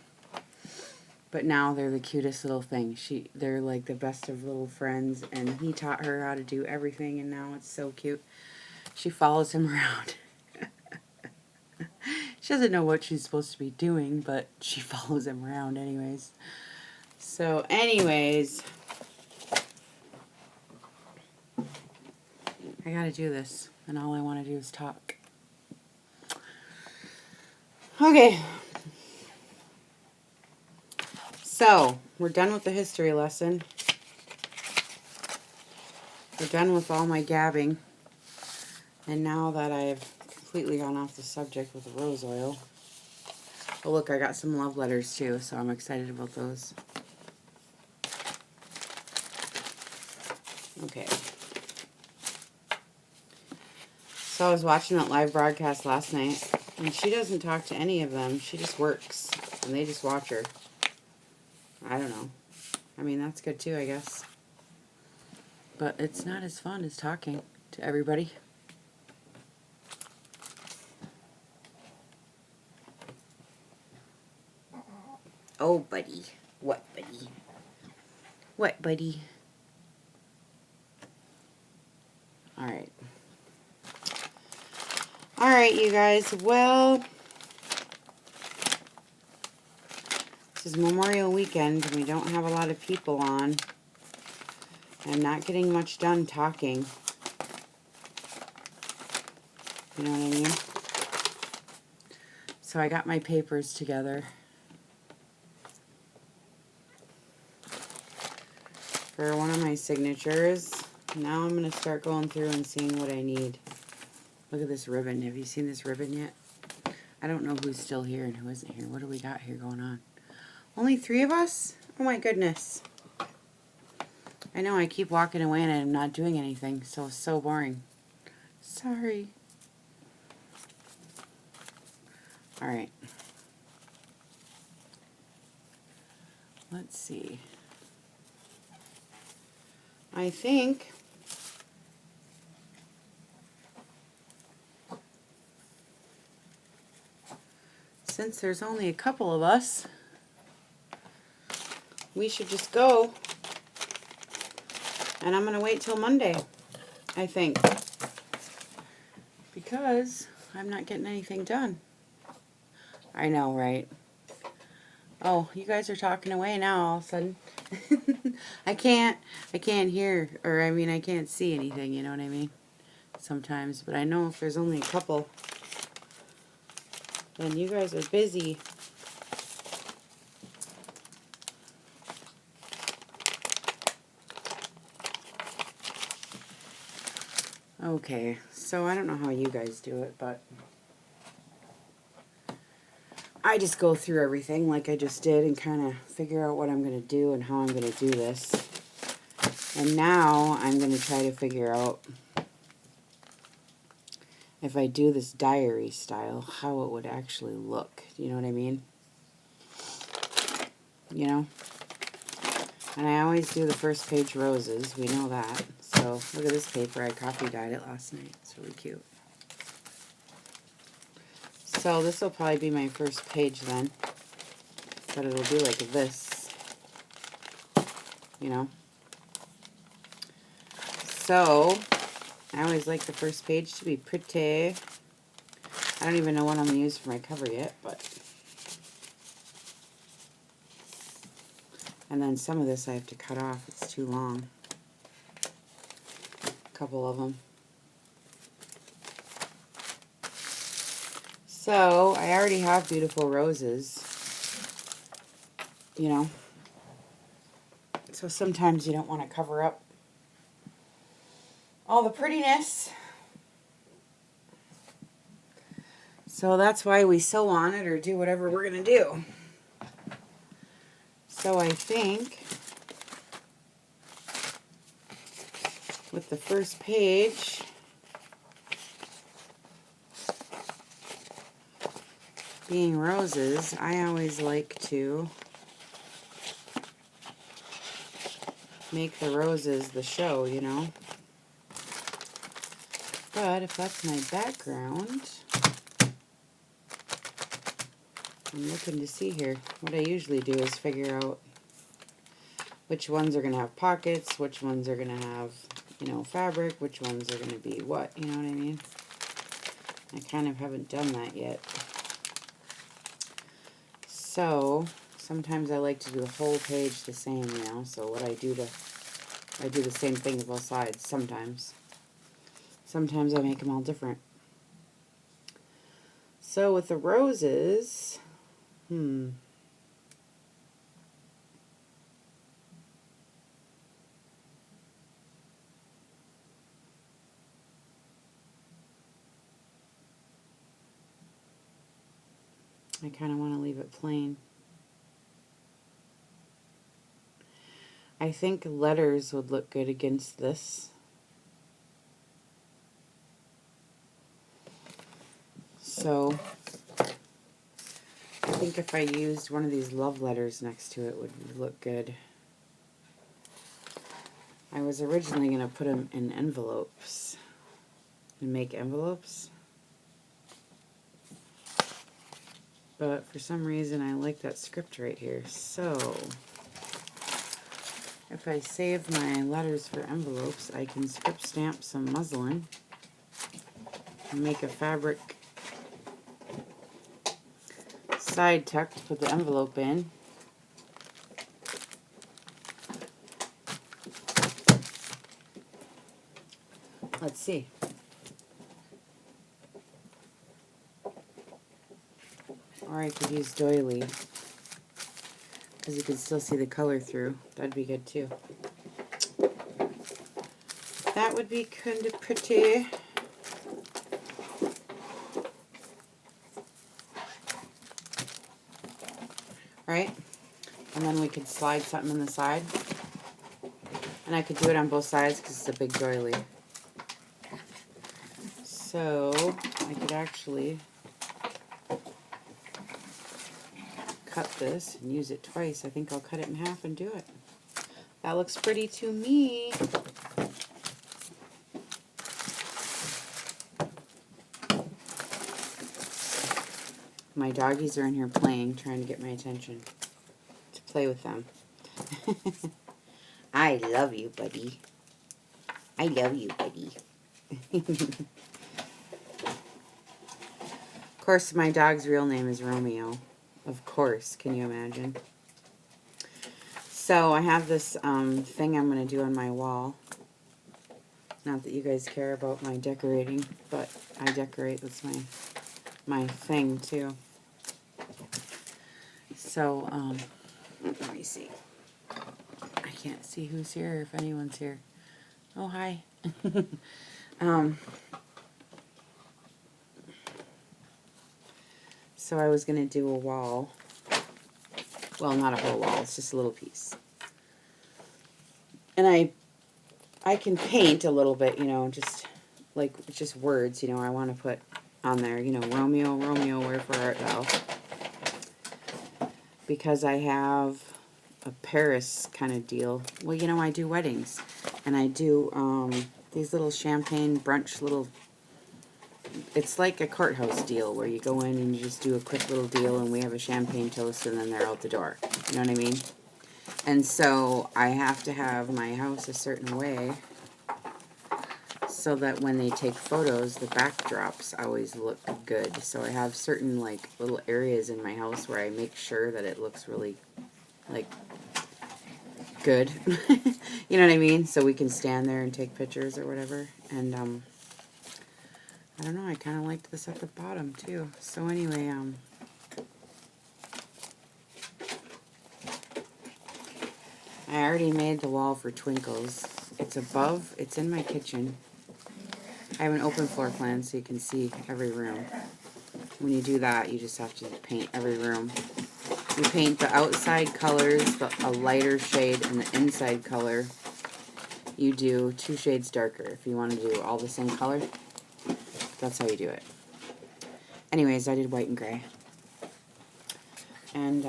But now they're the cutest little thing. They're like the best of little friends, and he taught her how to do everything, and now it's so cute. She follows him around. She doesn't know what she's supposed to be doing, but she follows him around anyways. So anyways, I gotta do this, and all I want to do is talk. Okay. So, we're done with the history lesson. We're done with all my gabbing. And now that I've completely gone off the subject with the rose oil. Oh look, I got some love letters too, so I'm excited about those. Okay. So I was watching that live broadcast last night, and she doesn't talk to any of them. She just works, and they just watch her. I don't know. I mean, that's good too, I guess. But it's not as fun as talking to everybody. Oh, buddy. What, buddy? What, buddy? Alright. Alright, you guys. Well, this is Memorial Weekend, and we don't have a lot of people on. I'm not getting much done talking. You know what I mean? So I got my papers together for one of my signatures. Now I'm going to start going through and seeing what I need. Look at this ribbon. Have you seen this ribbon yet? I don't know who's still here and who isn't here. What do we got here going on? Only 3 of us? Oh my goodness. I know I keep walking away and I'm not doing anything, so it's so boring. Sorry. Alright. Let's see. I think since there's only a couple of us, we should just go. And I'm going to wait till Monday, I think. Because I'm not getting anything done. I know, right? Oh, you guys are talking away now all of a sudden. I can't hear, or I mean, I can't see anything, you know what I mean? Sometimes, but I know if there's only a couple, then you guys are busy. Okay, so I don't know how you guys do it, but I just go through everything like I just did and kind of figure out what I'm going to do and how I'm going to do this. And now I'm going to try to figure out if I do this diary style, how it would actually look. Do you know what I mean? You know? And I always do the first page roses. We know that. So look at this paper. I coffee dyed it last night. It's really cute. So this will probably be my first page then. But it'll be like this. You know? So I always like the first page to be pretty. I don't even know what I'm going to use for my cover yet, but... And then some of this I have to cut off. It's too long. A couple of them. So, I already have beautiful roses. You know. So sometimes you don't want to cover up all the prettiness. So that's why we sew on it or do whatever we're going to do. So I think with the first page, being roses, I always like to make the roses the show, you know. But if that's my background, I'm looking to see here. What I usually do is figure out which ones are going to have pockets, which ones are going to have, you know, fabric, which ones are going to be what, you know what I mean? I kind of haven't done that yet. So, sometimes I like to do the whole page the same, you know, so what I do the same thing to both sides, sometimes. Sometimes I make them all different. So with the roses, I kind of want to leave it plain. I think letters would look good against this. So, I think if I used one of these love letters next to it would look good. I was originally going to put them in envelopes and make envelopes. But for some reason I like that script right here. So, if I save my letters for envelopes, I can script stamp some muslin and make a fabric side tuck to put the envelope in. Let's see. Or I could use doily, because you can still see the color through. That'd be good too. That would be kind of pretty. Right? And then we could slide something on the side. And I could do it on both sides because it's a big doily. So, I could actually cut this and use it twice. I think I'll cut it in half and do it. That looks pretty to me. My doggies are in here playing, trying to get my attention to play with them. I love you, buddy. I love you, buddy. Of course, my dog's real name is Romeo. Of course, can you imagine? So I have this thing I'm going to do on my wall. Not that you guys care about my decorating, but I decorate. That's my thing too. So let me see. I can't see who's here, if anyone's here. Oh, hi. So I was going to do a wall. Well, not a whole wall. It's just a little piece. And I can paint a little bit, you know, just like just words, you know, I want to put on there, you know, Romeo, Romeo, wherefore art thou? Because I have a Paris kind of deal. Well, you know, I do weddings, and I do these little champagne brunch little, it's like a courthouse deal where you go in and you just do a quick little deal and we have a champagne toast and then they're out the door. You know what I mean? And so I have to have my house a certain way so that when they take photos, the backdrops always look good. So I have certain like little areas in my house where I make sure that it looks really like good. You know what I mean? So we can stand there and take pictures or whatever. And I don't know, I kind of liked this at the bottom too. So anyway, I already made the wall for Twinkles. It's above, it's in my kitchen. I have an open floor plan so you can see every room. When you do that, you just have to paint every room. You paint the outside colors, a lighter shade, and the inside color, you do 2 shades darker. If you want to do all the same color, that's how you do it. Anyways, I did white and gray. And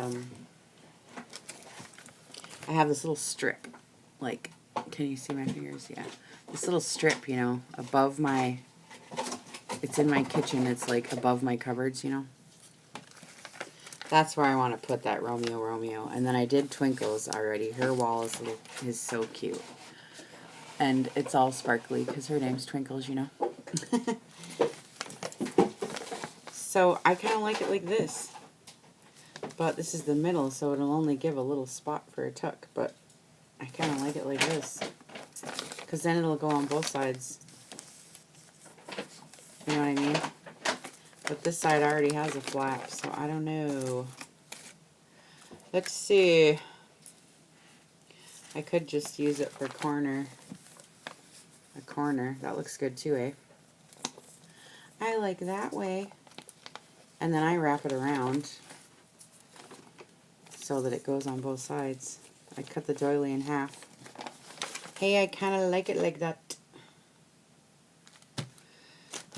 I have this little strip. Like, can you see my fingers? Yeah. This little strip, you know, above my, it's in my kitchen. It's like above my cupboards, you know. That's where I want to put that Romeo. And then I did Twinkle's already. Her wall is so cute. And it's all sparkly because her name's Twinkles, you know. So I kind of like it like this. But this is the middle, so it'll only give a little spot for a tuck. But I kind of like it like this. Because then it'll go on both sides. You know what I mean? But this side already has a flap, so I don't know. Let's see. I could just use it for a corner. That looks good too, eh? I like that way. And then I wrap it around so that it goes on both sides. I cut the doily in half. Hey, I kind of like it like that.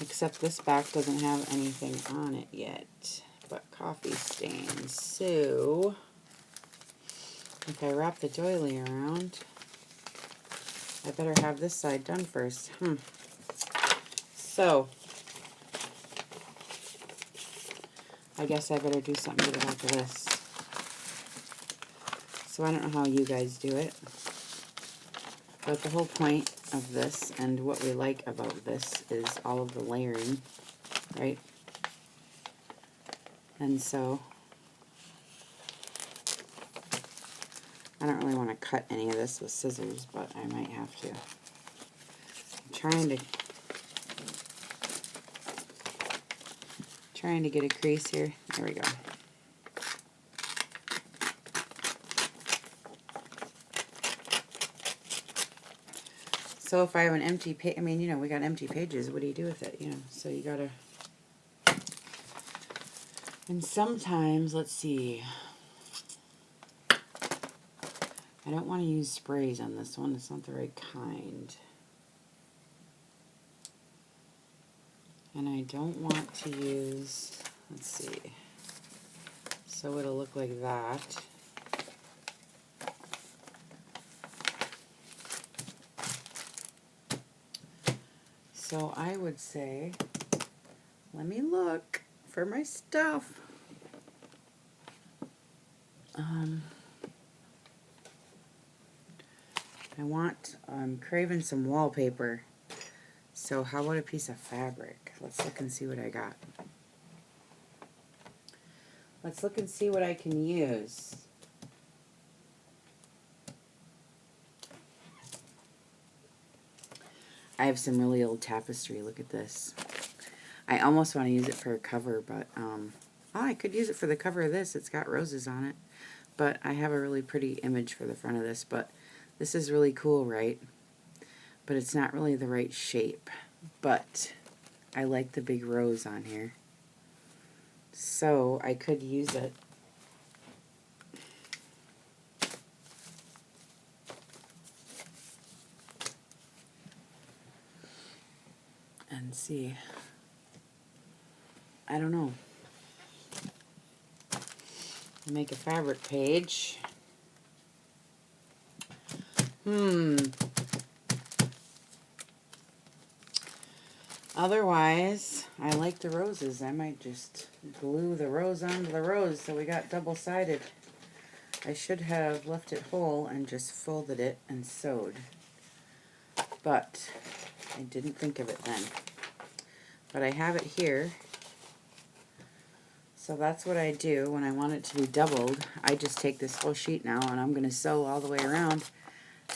Except this back doesn't have anything on it yet, but coffee stains. So, if I wrap the doily around, I better have this side done first. So, I guess I better do something to the back of this. So I don't know how you guys do it, but the whole point of this and what we like about this is all of the layering, right? And so I don't really want to cut any of this with scissors, but I might have to. I'm trying to get a crease here. There we go. So if I have an empty page, I mean, you know, we got empty pages. What do you do with it? You know, so you gotta. And sometimes, let's see. I don't want to use sprays on this one. It's not the right kind. And I don't want to use, let's see. So it'll look like that. So I would say, let me look for my stuff. I'm craving some wallpaper. So how about a piece of fabric? Let's look and see what I got. Let's look and see what I can use. I have some really old tapestry. Look at this. I almost want to use it for a cover, but I could use it for the cover of this. It's got roses on it. But I have a really pretty image for the front of this. But this is really cool, right? But it's not really the right shape. But I like the big rose on here. So I could use it. And see. I don't know. Make a fabric page. Otherwise, I like the roses. I might just glue the rose onto the rose so we got double-sided. I should have left it whole and just folded it and sewed. But I didn't think of it then. But I have it here. So that's what I do when I want it to be doubled. I just take this whole sheet now and I'm going to sew all the way around.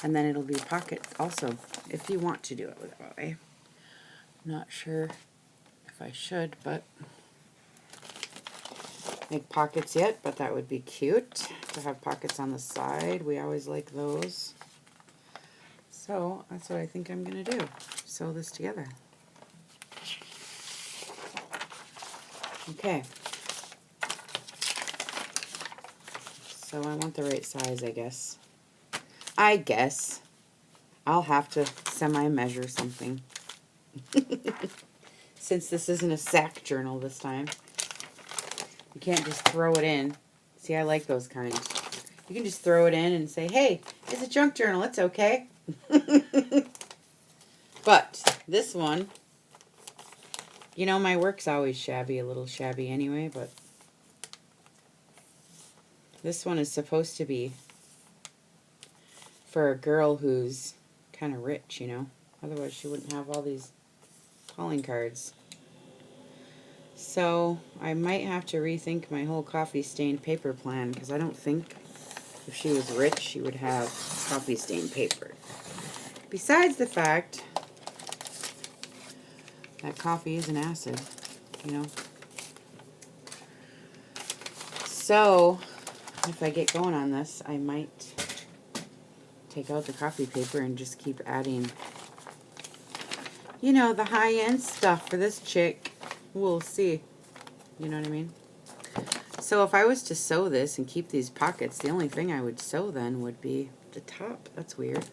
And then it'll be pocket also, if you want to do it that way. Not sure if I should, but make pockets yet, but that would be cute to have pockets on the side. We always like those. So that's what I think I'm going to do. Sew this together. Okay. So I want the right size, I guess. I'll have to semi-measure something. Since this isn't a sack journal this time. You can't just throw it in. See, I like those kinds. You can just throw it in and say, hey, it's a junk journal. It's okay. But this one, you know, my work's always shabby, a little shabby anyway, but this one is supposed to be for a girl who's kind of rich, you know. Otherwise, she wouldn't have all these calling cards. So, I might have to rethink my whole coffee stained paper plan, because I don't think if she was rich, she would have coffee stained paper. Besides the fact that coffee is an acid, you know. So, if I get going on this, I might take out the coffee paper and just keep adding, you know, the high-end stuff for this chick. We'll see. You know what I mean? So if I was to sew this and keep these pockets, the only thing I would sew then would be the top. That's weird.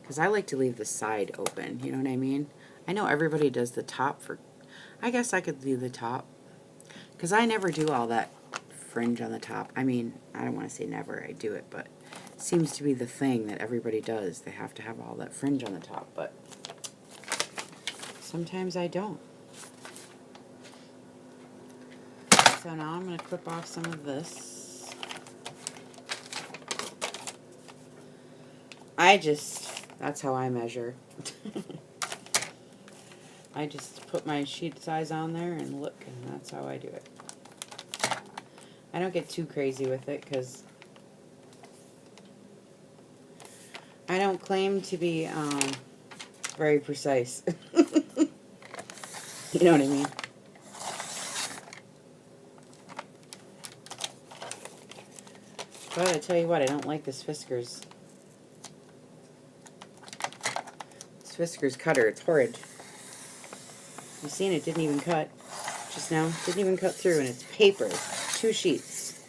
Because I like to leave the side open. You know what I mean? I know everybody does the top for... I guess I could leave the top. Because I never do all that fringe on the top. I mean, I don't want to say never. I do it, but it seems to be the thing that everybody does. They have to have all that fringe on the top, but sometimes I don't. So now I'm going to clip off some of this. That's how I measure. I just put my sheet size on there and look, and that's how I do it. I don't get too crazy with it because I don't claim to be very precise. You know what I mean? But I tell you what, I don't like this Fiskars. This Fiskars cutter, it's horrid. You've seen it didn't even cut just now. Didn't even cut through, and it's paper. 2 sheets.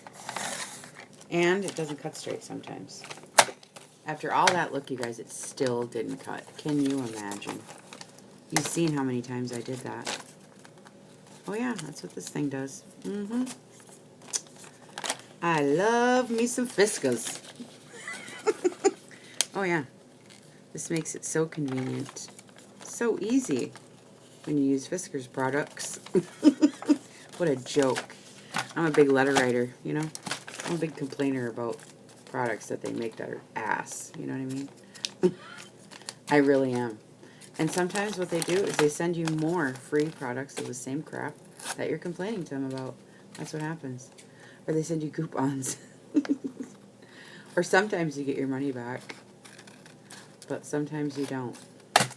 And it doesn't cut straight sometimes. After all that, look, you guys, it still didn't cut. Can you imagine? You've seen how many times I did that. Oh yeah, that's what this thing does. I love me some Fiskars. Oh yeah. This makes it so convenient. So easy when you use Fiskars products. What a joke. I'm a big letter writer, you know. I'm a big complainer about products that they make that are ass. You know what I mean? I really am. And sometimes what they do is they send you more free products of the same crap that you're complaining to them about. That's what happens. Or they send you coupons. Or sometimes you get your money back. But sometimes you don't. But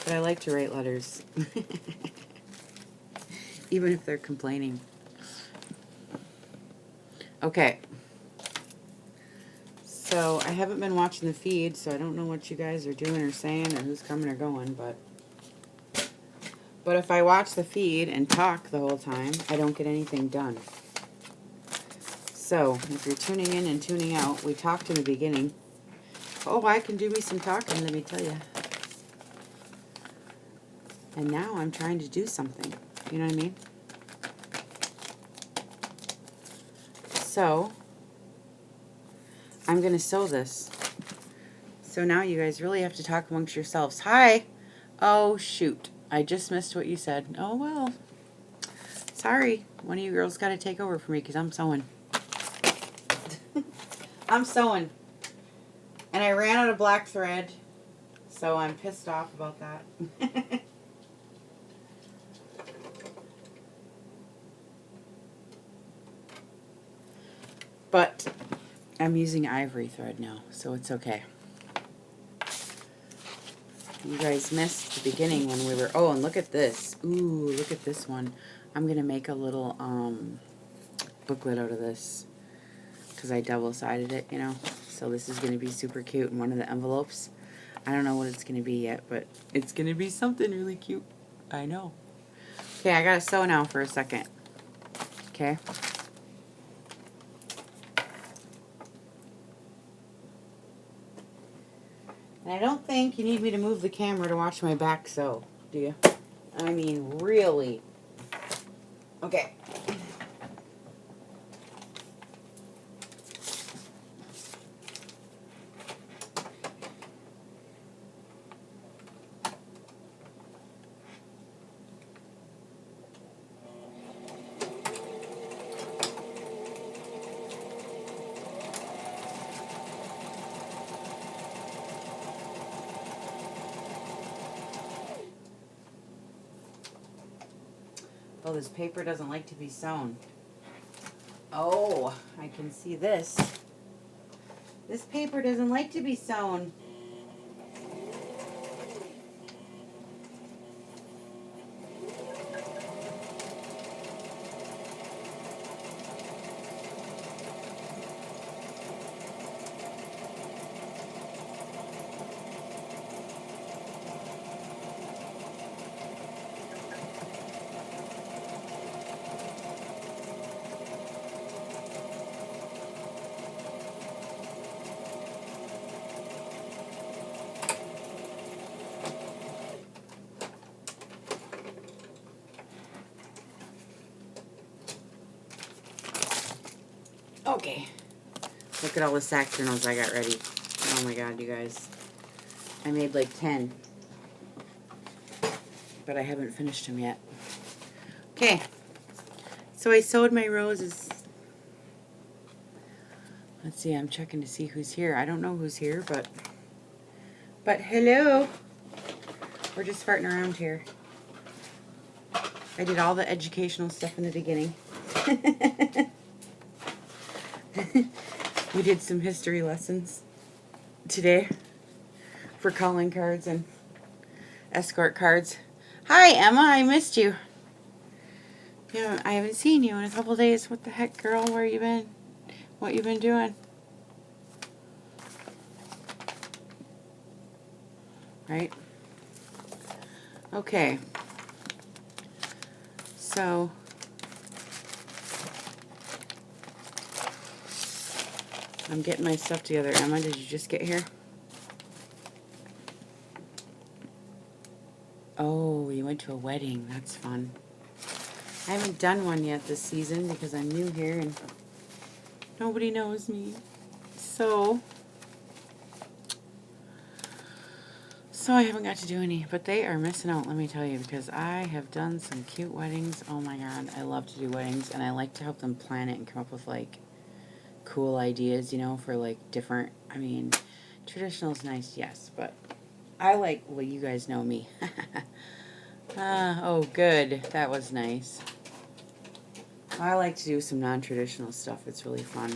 I like to write letters. Even if they're complaining. Okay. So, I haven't been watching the feed, so I don't know what you guys are doing or saying or who's coming or going, but if I watch the feed and talk the whole time, I don't get anything done. So, if you're tuning in and tuning out, we talked in the beginning. Oh, I can do me some talking, let me tell you. And now I'm trying to do something. You know what I mean? So, I'm going to sew this. So now you guys really have to talk amongst yourselves. Hi! Oh, shoot. I just missed what you said. Oh, well. Sorry. One of you girls got to take over for me because I'm sewing. I'm sewing. And I ran out of black thread. So I'm pissed off about that. But I'm using ivory thread now, so it's okay. You guys missed the beginning when we were... Oh, and look at this. Ooh, look at this one. I'm going to make a little booklet out of this because I double-sided it, you know. So this is going to be super cute in one of the envelopes. I don't know what it's going to be yet, but it's going to be something really cute. I know. Okay, I got to sew now for a second. Okay. And I don't think you need me to move the camera to watch my back sew, do you? I mean, really. Okay. Oh, this paper doesn't like to be sewn. Oh, I can see this. This paper doesn't like to be sewn. Okay. Look at all the sack journals I got ready. Oh my god, you guys. I made like 10. But I haven't finished them yet. Okay. So I sewed my roses. Let's see, I'm checking to see who's here. I don't know who's here, but hello. We're just farting around here. I did all the educational stuff in the beginning. We did some history lessons today for calling cards and escort cards. Hi, Emma. I missed you. Yeah, I haven't seen you in a couple days. What the heck, girl? Where you been? What you been doing? Right? Okay. So I'm getting my stuff together. Emma, did you just get here? Oh, you went to a wedding. That's fun. I haven't done one yet this season because I'm new here and nobody knows me. So I haven't got to do any, but they are missing out, let me tell you, because I have done some cute weddings. Oh my god, I love to do weddings, and I like to help them plan it and come up with, like, cool ideas, you know, for, like, different, I mean, traditional is nice, yes, but I like, well, you guys know me. Oh, good, that was nice. I like to do some non-traditional stuff, it's really fun.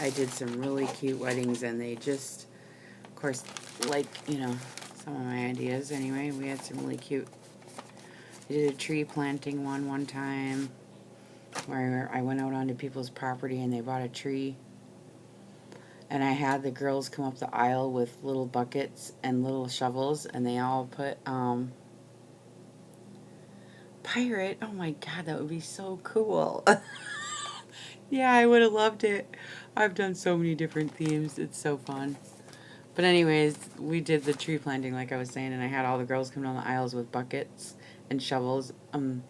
I did some really cute weddings, and they just, of course, like, you know, some of my ideas anyway. We had some really cute. I did a tree planting one time where I went out onto people's property and they bought a tree. And I had the girls come up the aisle with little buckets and little shovels, and they all put pirate. Oh my god, that would be so cool. Yeah, I would have loved it. I've done so many different themes. It's so fun. But anyways, we did the tree planting like I was saying, and I had all the girls come down the aisles with buckets and shovels and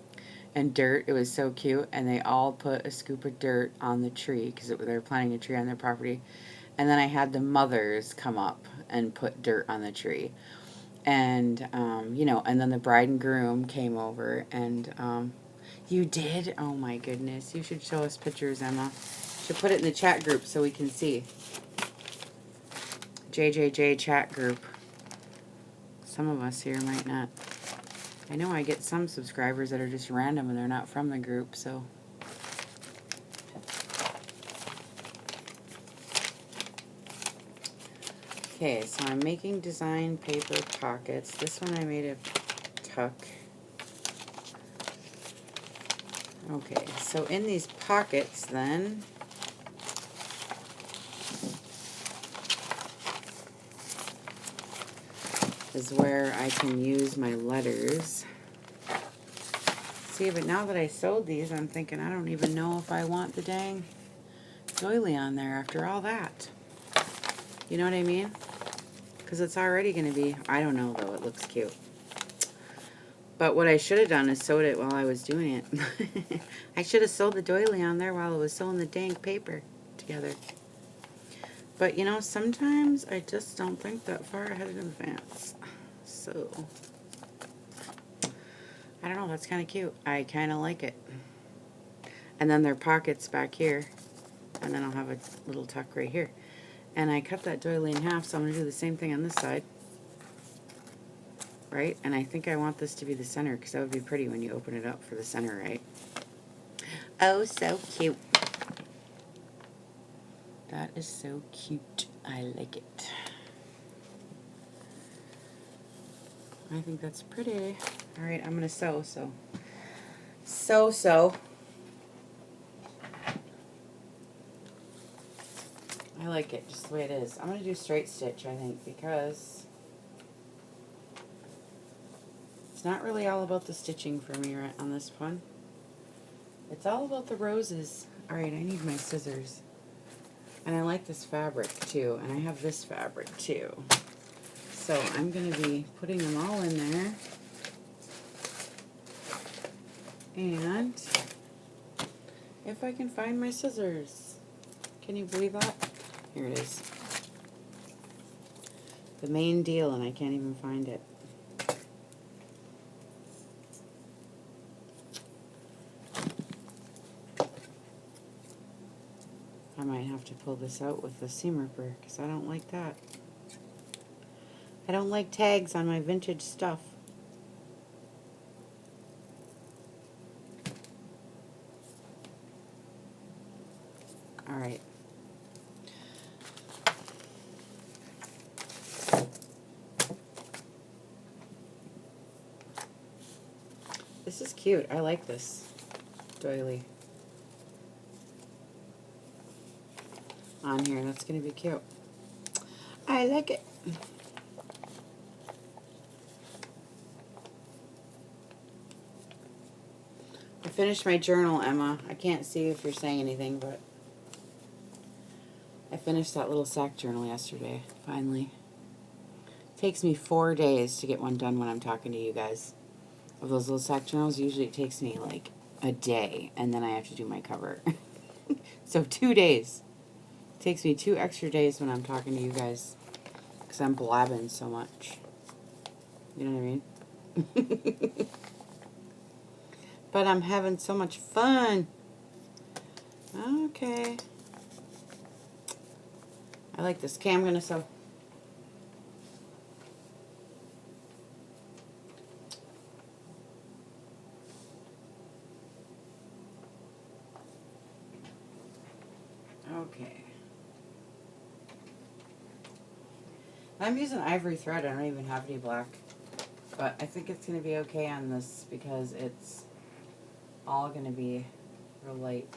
dirt. It was so cute, and they all put a scoop of dirt on the tree because they were planting a tree on their property. And then I had the mothers come up and put dirt on the tree. And, you know, and then the bride and groom came over, and you did? Oh my goodness. You should show us pictures, Emma. You should put it in the chat group so we can see. JJJ chat group. Some of us here might not. I know I get some subscribers that are just random and they're not from the group, so. Okay, so I'm making design paper pockets. This one I made a tuck. Okay, so in these pockets then, is where I can use my letters. See, but now that I sewed these, I'm thinking I don't even know if I want the dang doily on there after all that. You know what I mean? because it's already going to be, I don't know though, it looks cute. But what I should have done is sewed it while I was doing it. I should have sewed the doily on there while I was sewing the dank paper together. But you know, sometimes I just don't think that far ahead in advance. So, I don't know, that's kind of cute. I kind of like it. And then there are pockets back here. And then I'll have a little tuck right here. And I cut that doily in half, so I'm going to do the same thing on this side. Right? And I think I want this to be the center, because that would be pretty when you open it up for the center, right? Oh, so cute. That is so cute. I like it. I think that's pretty. All right, I'm going to sew, sew. I like it just the way it is. I'm going to do straight stitch, I think, because it's not really all about the stitching for me right on this one. It's all about the roses. All right, I need my scissors. And I like this fabric too, and I have this fabric too. So I'm going to be putting them all in there. And if I can find my scissors. Can you believe that? Here it is. The main deal, and I can't even find it. I might have to pull this out with the seam ripper, because I don't like that. I don't like tags on my vintage stuff. Alright. This is cute. I like this doily on here. That's going to be cute. I like it. I finished my journal, Emma. I can't see if you're saying anything, but I finished that little sack journal yesterday, finally. It takes me 4 days to get one done when I'm talking to you guys. Of those little sack journals, usually it takes me like a day, and then I have to do my cover. So 2 days. It takes me 2 extra days when I'm talking to you guys, because I'm blabbing so much. You know what I mean? But I'm having so much fun. Okay. I like this. Okay, I'm going to sew. Okay. I'm using ivory thread. I don't even have any black. But I think it's going to be okay on this because it's all going to be real light.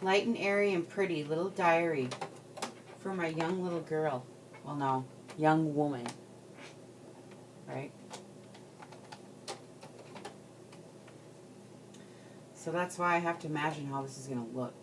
Light and airy and pretty. Little diary for my young little girl. Well, no. Young woman. Right? So that's why I have to imagine how this is going to look.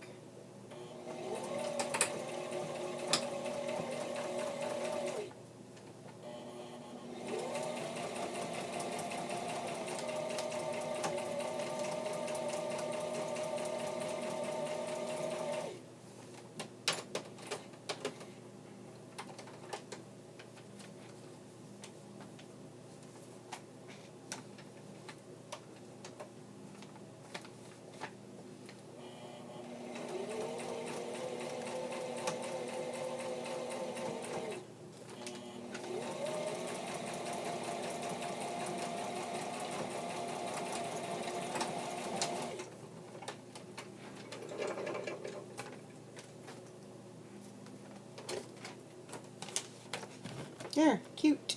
There, cute.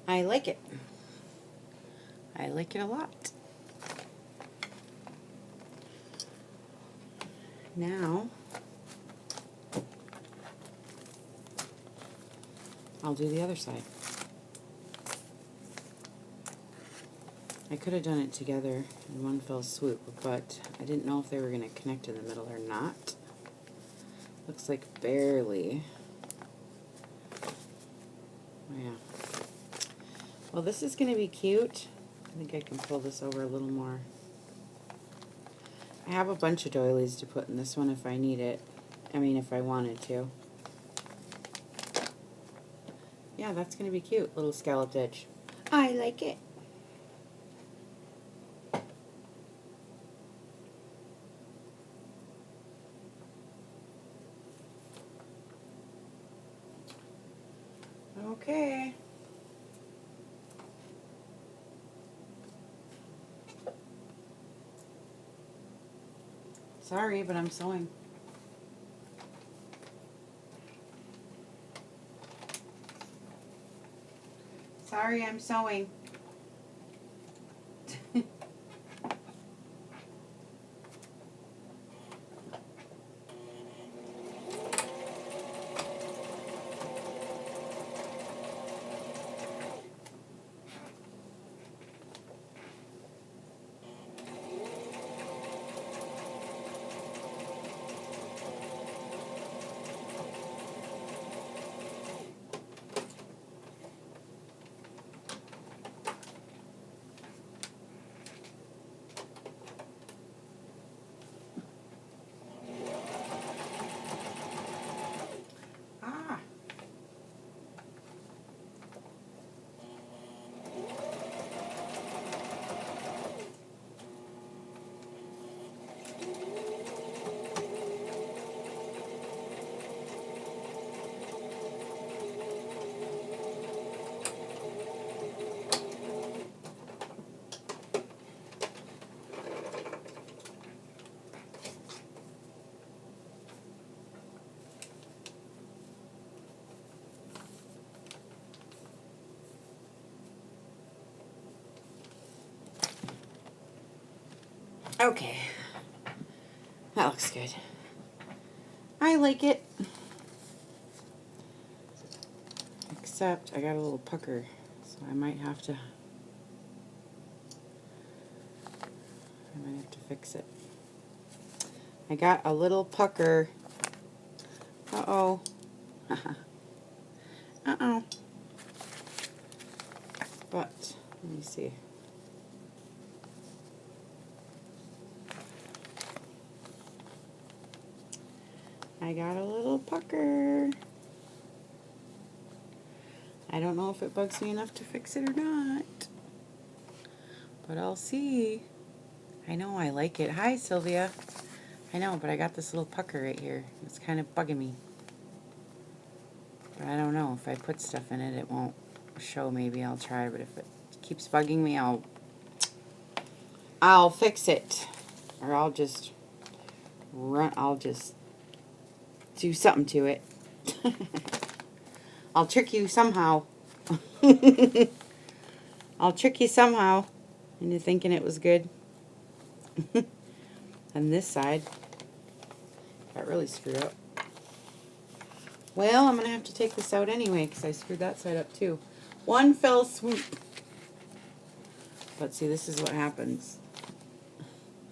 I like it. I like it a lot. Now, I'll do the other side. I could have done it together in one fell swoop, but I didn't know if they were going to connect in the middle or not. Looks like barely. Yeah. Well, this is going to be cute. I think I can pull this over a little more. I have a bunch of doilies to put in this one if I need it. I mean, if I wanted to. Yeah, that's going to be cute. Little scalloped edge. I like it. Okay. Sorry, but I'm sewing. Sorry, I'm sewing. Ah. Okay. That looks good. I like it. Except I got a little pucker, so I might have to fix it. I got a little pucker. Uh-oh. Uh-oh. But, let me see. I got a little pucker. I don't know if it bugs me enough to fix it or not. But I'll see. I know I like it. Hi, Sylvia. I know, but I got this little pucker right here. It's kind of bugging me. But I don't know. If I put stuff in it, it won't show. Maybe I'll try. But if it keeps bugging me, I'll fix it. Or I'll just do something to it. I'll trick you somehow. I'll trick you somehow into thinking it was good. And this side got really screwed up. Well, I'm going to have to take this out anyway because I screwed that side up too. One fell swoop. But see, this is what happens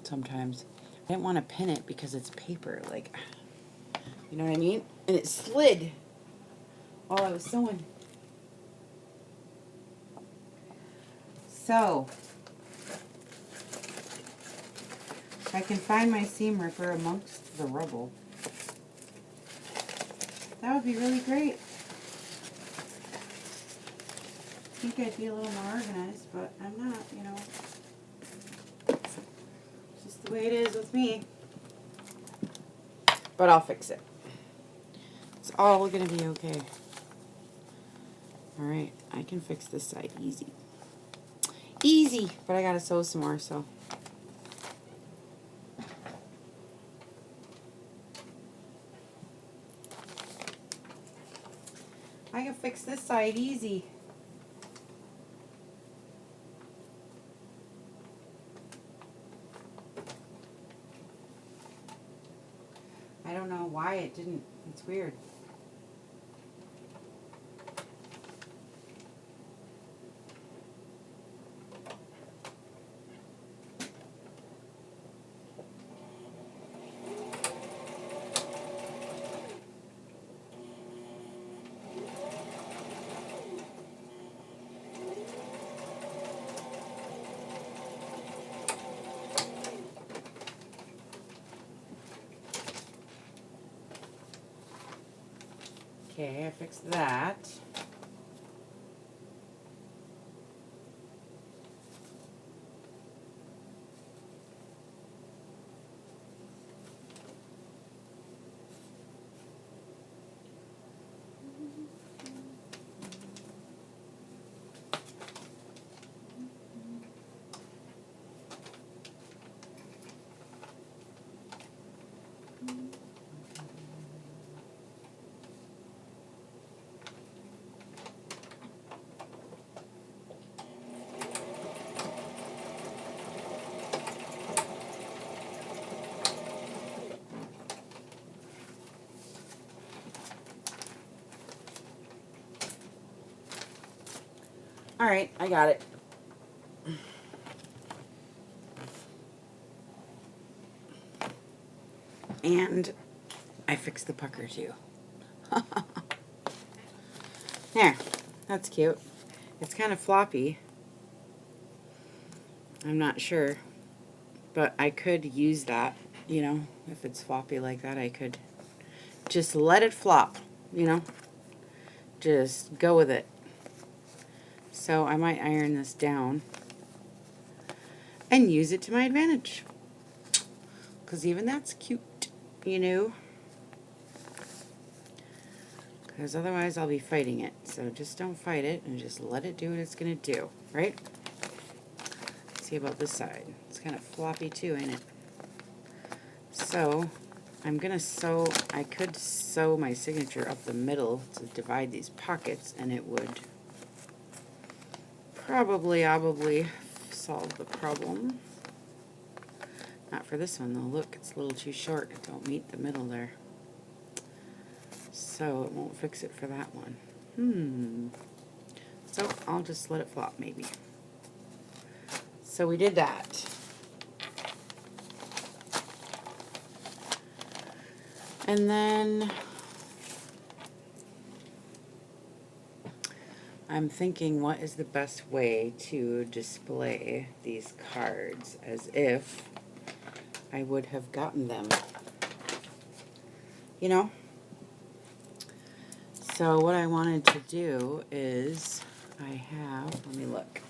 sometimes. I didn't want to pin it because it's paper, like, you know what I mean? And it slid while I was sewing. So, if I can find my seam ripper amongst the rubble, that would be really great. I think I'd be a little more organized, but I'm not, you know. It's just the way it is with me. But I'll fix it. It's all going to be okay. Alright, I can fix this side easy. Easy! But I got to sew some more, so. I can fix this side easy. I don't know why it didn't. It's weird. Okay, I fixed that. All right, I got it. And I fixed the pucker too. There, that's cute. It's kind of floppy. I'm not sure, but I could use that, you know, if it's floppy like that, I could just let it flop, you know, just go with it. So I might iron this down and use it to my advantage, because even that's cute, you know, because otherwise I'll be fighting it. So just don't fight it and just let it do what it's gonna do, right? Let's see about this side. It's kind of floppy too, ain't it? So I'm gonna sew, I could sew my signature up the middle to divide these pockets, and it would probably solve the problem. Not for this one though. Look, it's a little too short. It don't meet the middle there. So it won't fix it for that one. So I'll just let it flop maybe. So we did that. And then I'm thinking, what is the best way to display these cards as if I would have gotten them, you know? So what I wanted to do is, I have, let me look.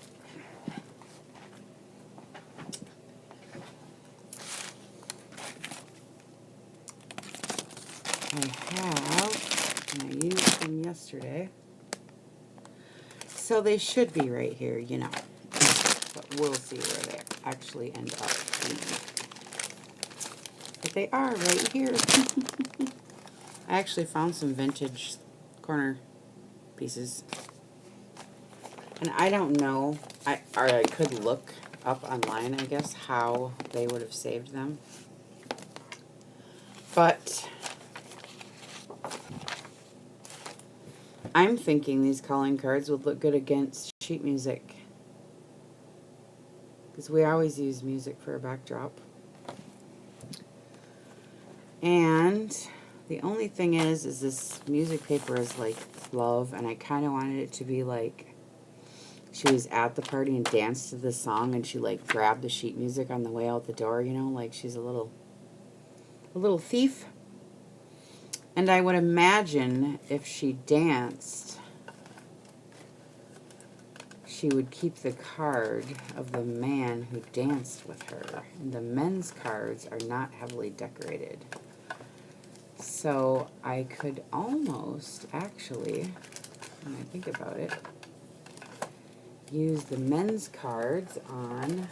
I have, and I used them yesterday. So they should be right here, you know. But we'll see where they actually end up being. But they are right here. I actually found some vintage corner pieces. And I don't know, or I could look up online, I guess, how they would have saved them. But I'm thinking these calling cards would look good against sheet music, because we always use music for a backdrop. And the only thing is this music paper is like love, and I kind of wanted it to be like she was at the party and danced to this song, and she like grabbed the sheet music on the way out the door, you know, like she's a little thief. And I would imagine if she danced, she would keep the card of the man who danced with her. And the men's cards are not heavily decorated. So I could almost, actually, when I think about it, use the men's cards on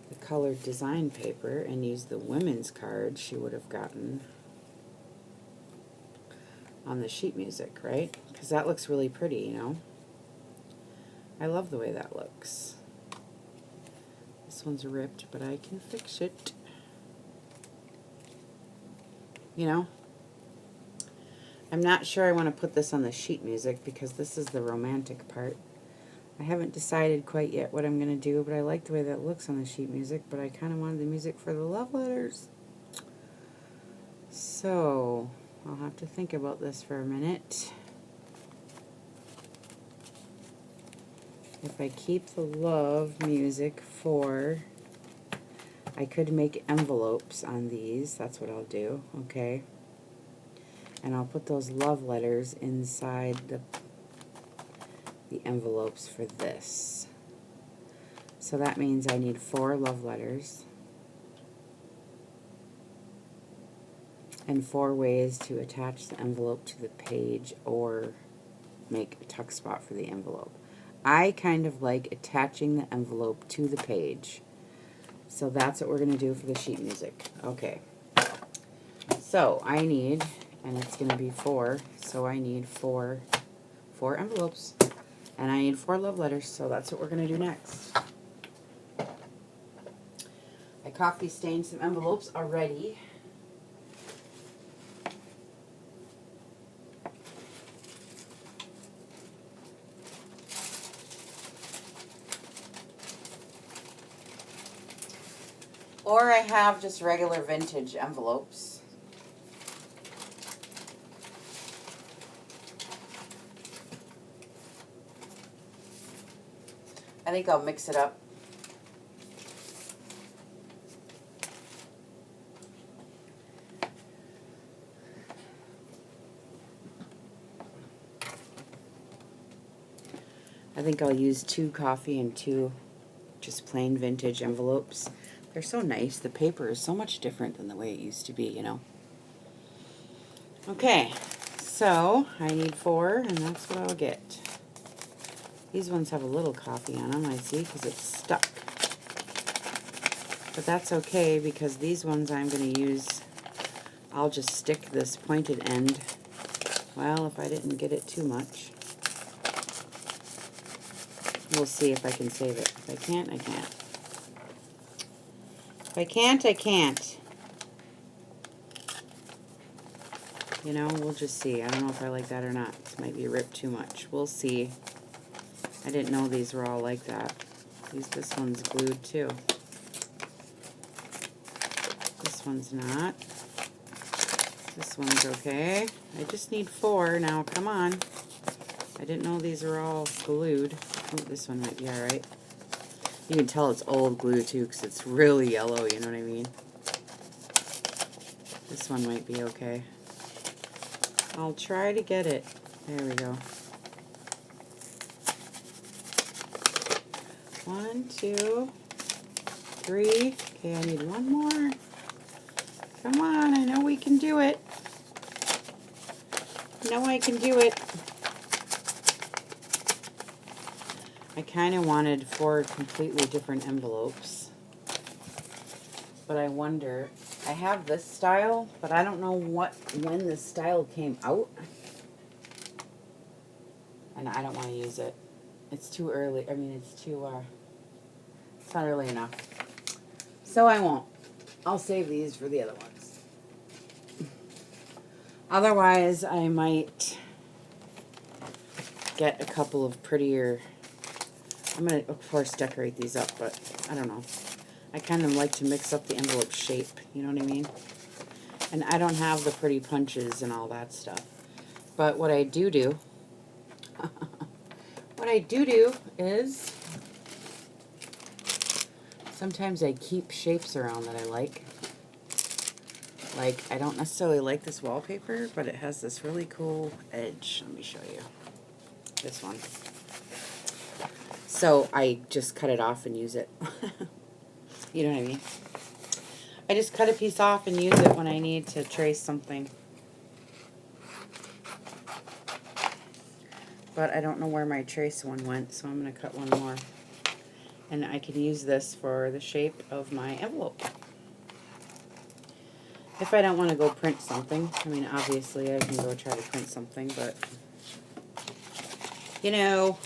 the colored design paper and use the women's cards she would have gotten on the sheet music, right? Because that looks really pretty, you know? I love the way that looks. This one's ripped, but I can fix it. You know? I'm not sure I want to put this on the sheet music because this is the romantic part. I haven't decided quite yet what I'm going to do, but I like the way that looks on the sheet music, but I kind of wanted the music for the love letters. So, I'll have to think about this for a minute. If I keep the love music for, I could make envelopes on these. That's what I'll do, okay? And I'll put those love letters inside the envelopes for this. So that means I need 4 love letters and 4 ways to attach the envelope to the page or make a tuck spot for the envelope. I kind of like attaching the envelope to the page. So that's what we're going to do for the sheet music. Okay. So I need, and it's going to be 4, so I need 4 envelopes. And I need 4 love letters, so that's what we're going to do next. I coffee stained some envelopes already. Or I have just regular vintage envelopes. I think I'll mix it up. I think I'll use 2 coffee and 2 just plain vintage envelopes. They're so nice. The paper is so much different than the way it used to be, you know. Okay, so I need 4, and that's what I'll get. These ones have a little coffee on them, I see, because it's stuck. But that's okay, because these ones I'm going to use, I'll just stick this pointed end. Well, if I didn't get it too much. We'll see if I can save it. If I can't, I can't. If I can't, I can't. You know, we'll just see. I don't know if I like that or not. This might be ripped too much. We'll see. I didn't know these were all like that. This one's glued too. This one's not. This one's okay. I just need 4 now. Come on. I didn't know these were all glued. Oh, this one might be alright. You can tell it's old glue too because it's really yellow, you know what I mean? This one might be okay. I'll try to get it. There we go. 1, 2, 3. Okay, I need 1 more. Come on, I know we can do it. I know I can do it. I kind of wanted 4 completely different envelopes. But I wonder, I have this style, but I don't know when this style came out. And I don't want to use it. It's too early. I mean, it's not early enough. So I won't. I'll save these for the other ones. Otherwise, I might get a couple of prettier. I'm going to, of course, decorate these up, but I don't know. I kind of like to mix up the envelope shape, you know what I mean? And I don't have the pretty punches and all that stuff. But what I do, is sometimes I keep shapes around that I like. Like, I don't necessarily like this wallpaper, but it has this really cool edge. Let me show you. This one. So I just cut it off and use it. You know what I mean? I just cut a piece off and use it when I need to trace something. But I don't know where my trace one went, so I'm going to cut one more. And I could use this for the shape of my envelope. If I don't want to go print something, I mean, obviously I can go try to print something, but, you know,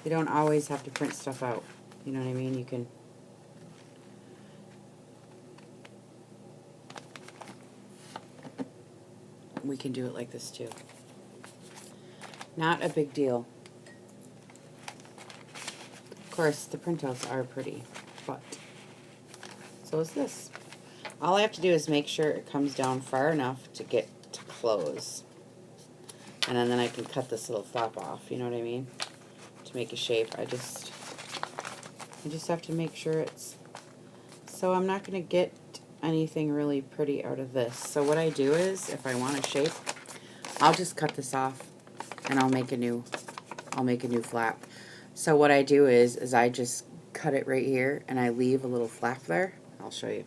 you don't always have to print stuff out. You know what I mean? You can. We can do it like this too. Not a big deal. Of course, the printouts are pretty, but so is this. All I have to do is make sure it comes down far enough to get to close. And then I can cut this little flap off, you know what I mean? To make a shape. I just have to make sure it's, so I'm not going to get anything really pretty out of this. So what I do is, if I want a shape, I'll just cut this off and I'll make a new flap. So what I do is I just cut it right here and I leave a little flap there. I'll show you.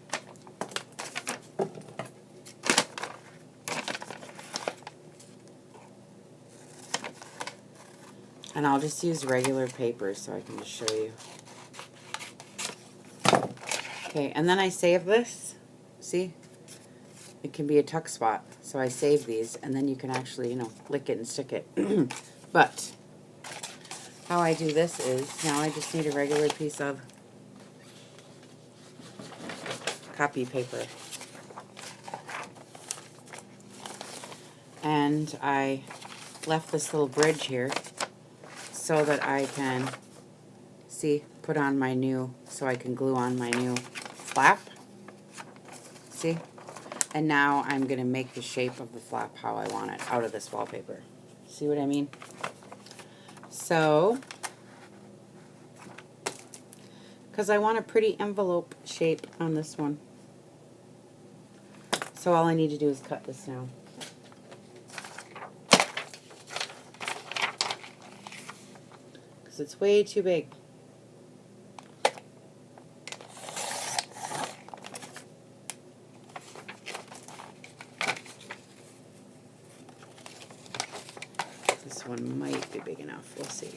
And I'll just use regular paper so I can just show you. Okay, and then I save this. See? It can be a tuck spot. So I save these, and then you can actually, you know, lick it and stick it. But how I do this is, now I just need a regular piece of copy paper. And I left this little bridge here so that I can, see, put on my new, so I can glue on my new flap. See? And now I'm going to make the shape of the flap how I want it out of this wallpaper. See what I mean? So, because I want a pretty envelope shape on this one. So all I need to do is cut this now. Because it's way too big. This one might be big enough. We'll see.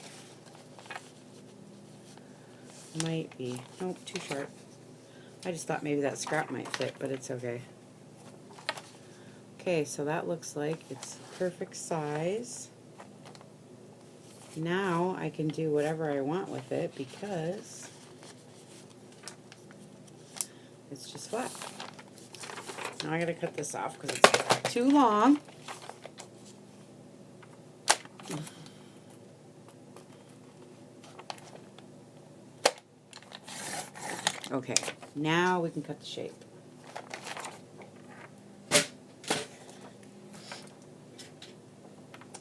Might be. Nope, too short. I just thought maybe that scrap might fit, but it's okay. Okay, so that looks like it's perfect size. Now I can do whatever I want with it because it's just flat. Now I gotta cut this off because it's too long. Okay, now we can cut the shape.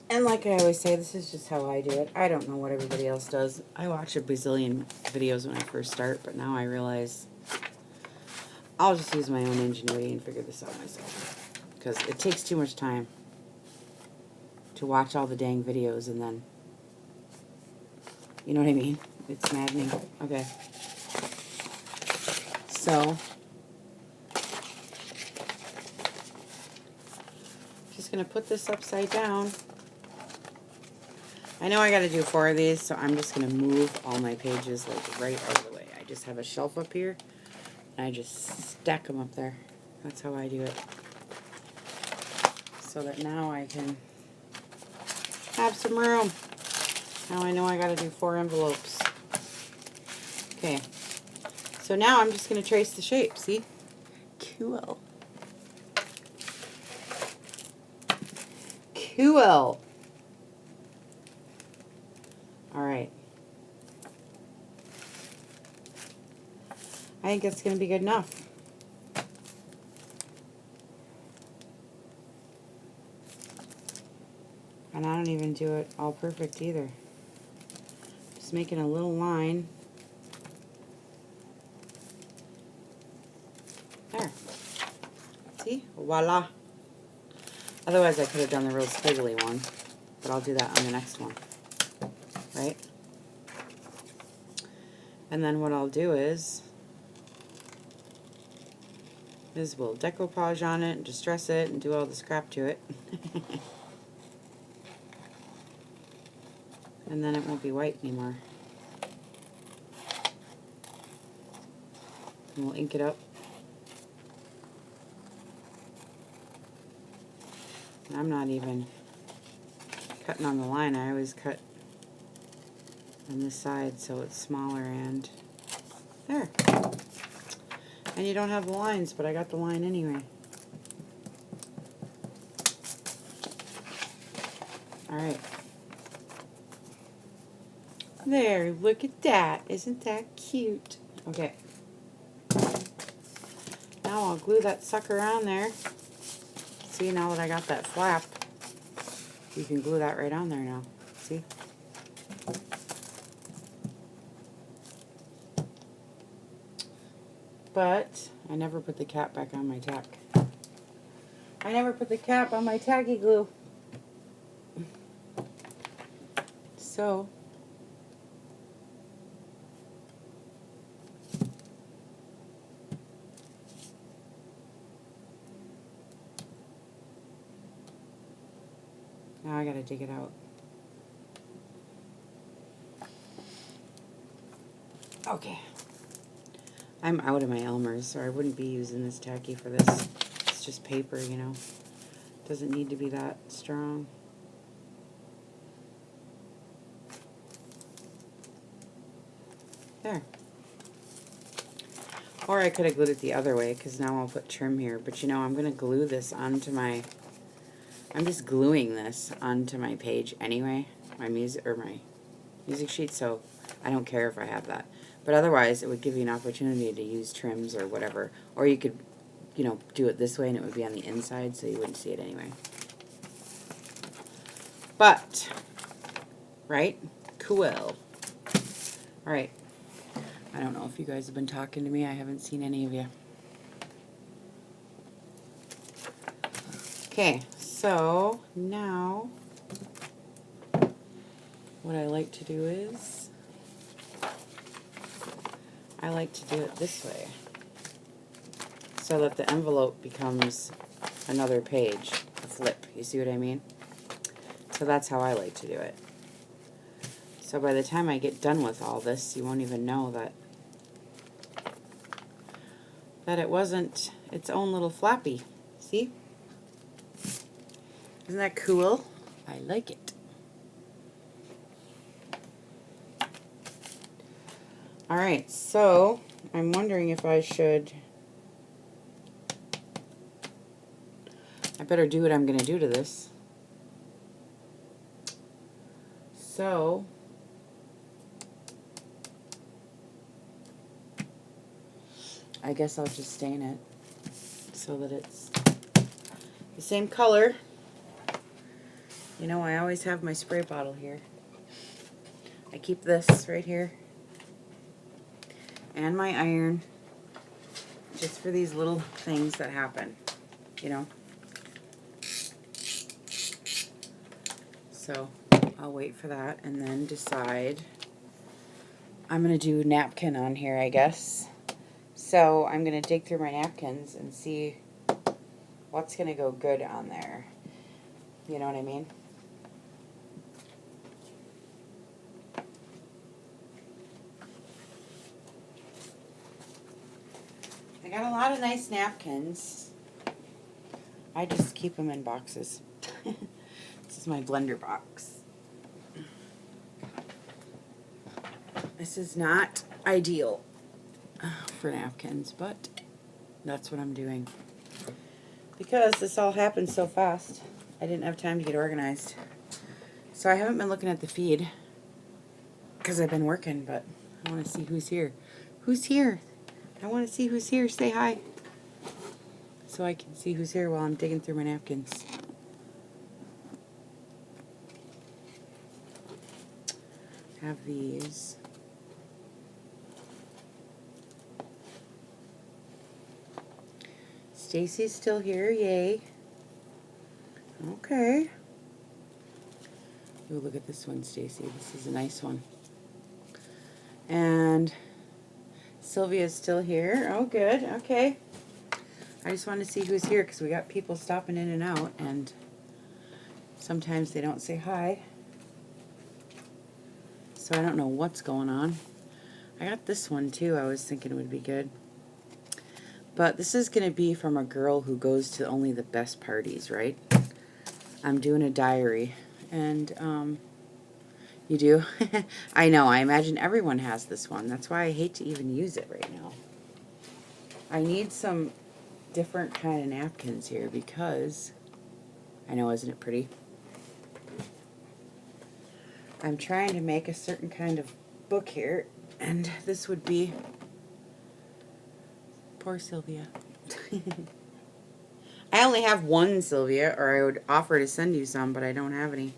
And like I always say, this is just how I do it. I don't know what everybody else does. I watch a bazillion videos when I first start, but now I realize I'll just use my own ingenuity and figure this out myself. Because it takes too much time to watch all the dang videos and then, you know what I mean? It's maddening. Okay. So, just going to put this upside down. I know I got to do 4 of these, so I'm just going to move all my pages like right out of the way. I just have a shelf up here, and I just stack them up there. That's how I do it. So that now I can have some room. Now I know I got to do 4 envelopes. Okay. So now I'm just going to trace the shape, see? Cool. Cool. Alright. I think that's going to be good enough. And I don't even do it all perfect either. Just making a little line. There. See? Voila. Otherwise I could have done the real squiggly one. But I'll do that on the next one. Right? And then what I'll do is we'll decoupage on it and distress it and do all this crap to it. And then it won't be white anymore. And we'll ink it up. And I'm not even cutting on the line. I always cut on this side so it's smaller and there. And you don't have the lines, but I got the line anyway. Alright. There, look at that. Isn't that cute? Okay. Now I'll glue that sucker on there. See, now that I got that flap, you can glue that right on there now. See? But I never put the cap back on my tack. I never put the cap on my tacky glue. So now I gotta dig it out. Okay. I'm out of my Elmers, so I wouldn't be using this tacky for this. It's just paper, you know. Doesn't need to be that strong. There. Or I could have glued it the other way, because now I'll put trim here. But you know, I'm going to glue this onto my... I'm just gluing this onto my page anyway. My music sheet, so I don't care if I have that. But otherwise, it would give you an opportunity to use trims or whatever. Or you could, you know, do it this way and it would be on the inside, so you wouldn't see it anyway. But, right? Cool. Alright. I don't know if you guys have been talking to me. I haven't seen any of you. Okay, so now what I like to do is I like to do it this way so that the envelope becomes another page, a flip. You see what I mean? So that's how I like to do it. So by the time I get done with all this, you won't even know that it wasn't its own little flappy. See? Isn't that cool? I like it. Alright, so I'm wondering if I should... I better do what I'm going to do to this. So... I guess I'll just stain it so that it's the same color. You know, I always have my spray bottle here. I keep this right here. And my iron, just for these little things that happen, you know. So I'll wait for that and then decide. I'm going to do napkin on here, I guess. So I'm going to dig through my napkins and see what's going to go good on there. You know what I mean? I got a lot of nice napkins. I just keep them in boxes. This is my blender box. This is not ideal for napkins, but that's what I'm doing. Because this all happened so fast, I didn't have time to get organized. So I haven't been looking at the feed because I've been working, but I want to see who's here. Who's here? I want to see who's here. Say hi. So I can see who's here while I'm digging through my napkins. Have these. Stacy's still here. Yay. Okay. Ooh, look at this one, Stacy. This is a nice one. And Sylvia's still here. Oh, good. Okay. I just want to see who's here because we got people stopping in and out, and sometimes they don't say hi. So I don't know what's going on. I got this one too. I was thinking it would be good. But this is going to be from a girl who goes to only the best parties, right? I'm doing a diary. And, you do? I know. I imagine everyone has this one. That's why I hate to even use it right now. I need some different kind of napkins here because, I know, isn't it pretty? I'm trying to make a certain kind of book here, and this would be... Poor Sylvia. I only have one, Sylvia, or I would offer to send you some, but I don't have any.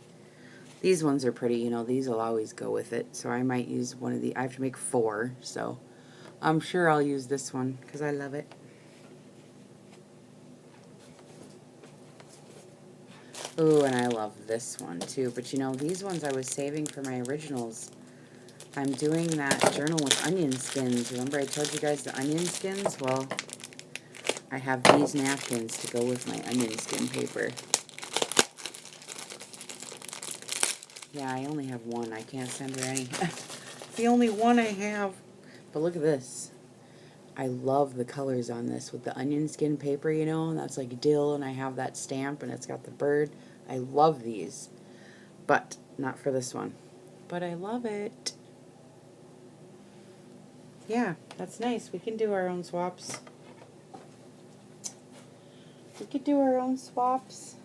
These ones are pretty, you know, these will always go with it, so I might use one of the... I have to make 4, so I'm sure I'll use this one because I love it. Ooh, and I love this one too. But you know, these ones I was saving for my originals. I'm doing that journal with onion skins. Remember I told you guys the onion skins? Well, I have these napkins to go with my onion skin paper. Yeah, I only have one. I can't send her any. It's the only one I have. But look at this. I love the colors on this with the onion skin paper, you know, and that's like dill, and I have that stamp, and it's got the bird. I love these, but not for this one. But I love it. Yeah, that's nice. We can do our own swaps. We could do our own swaps.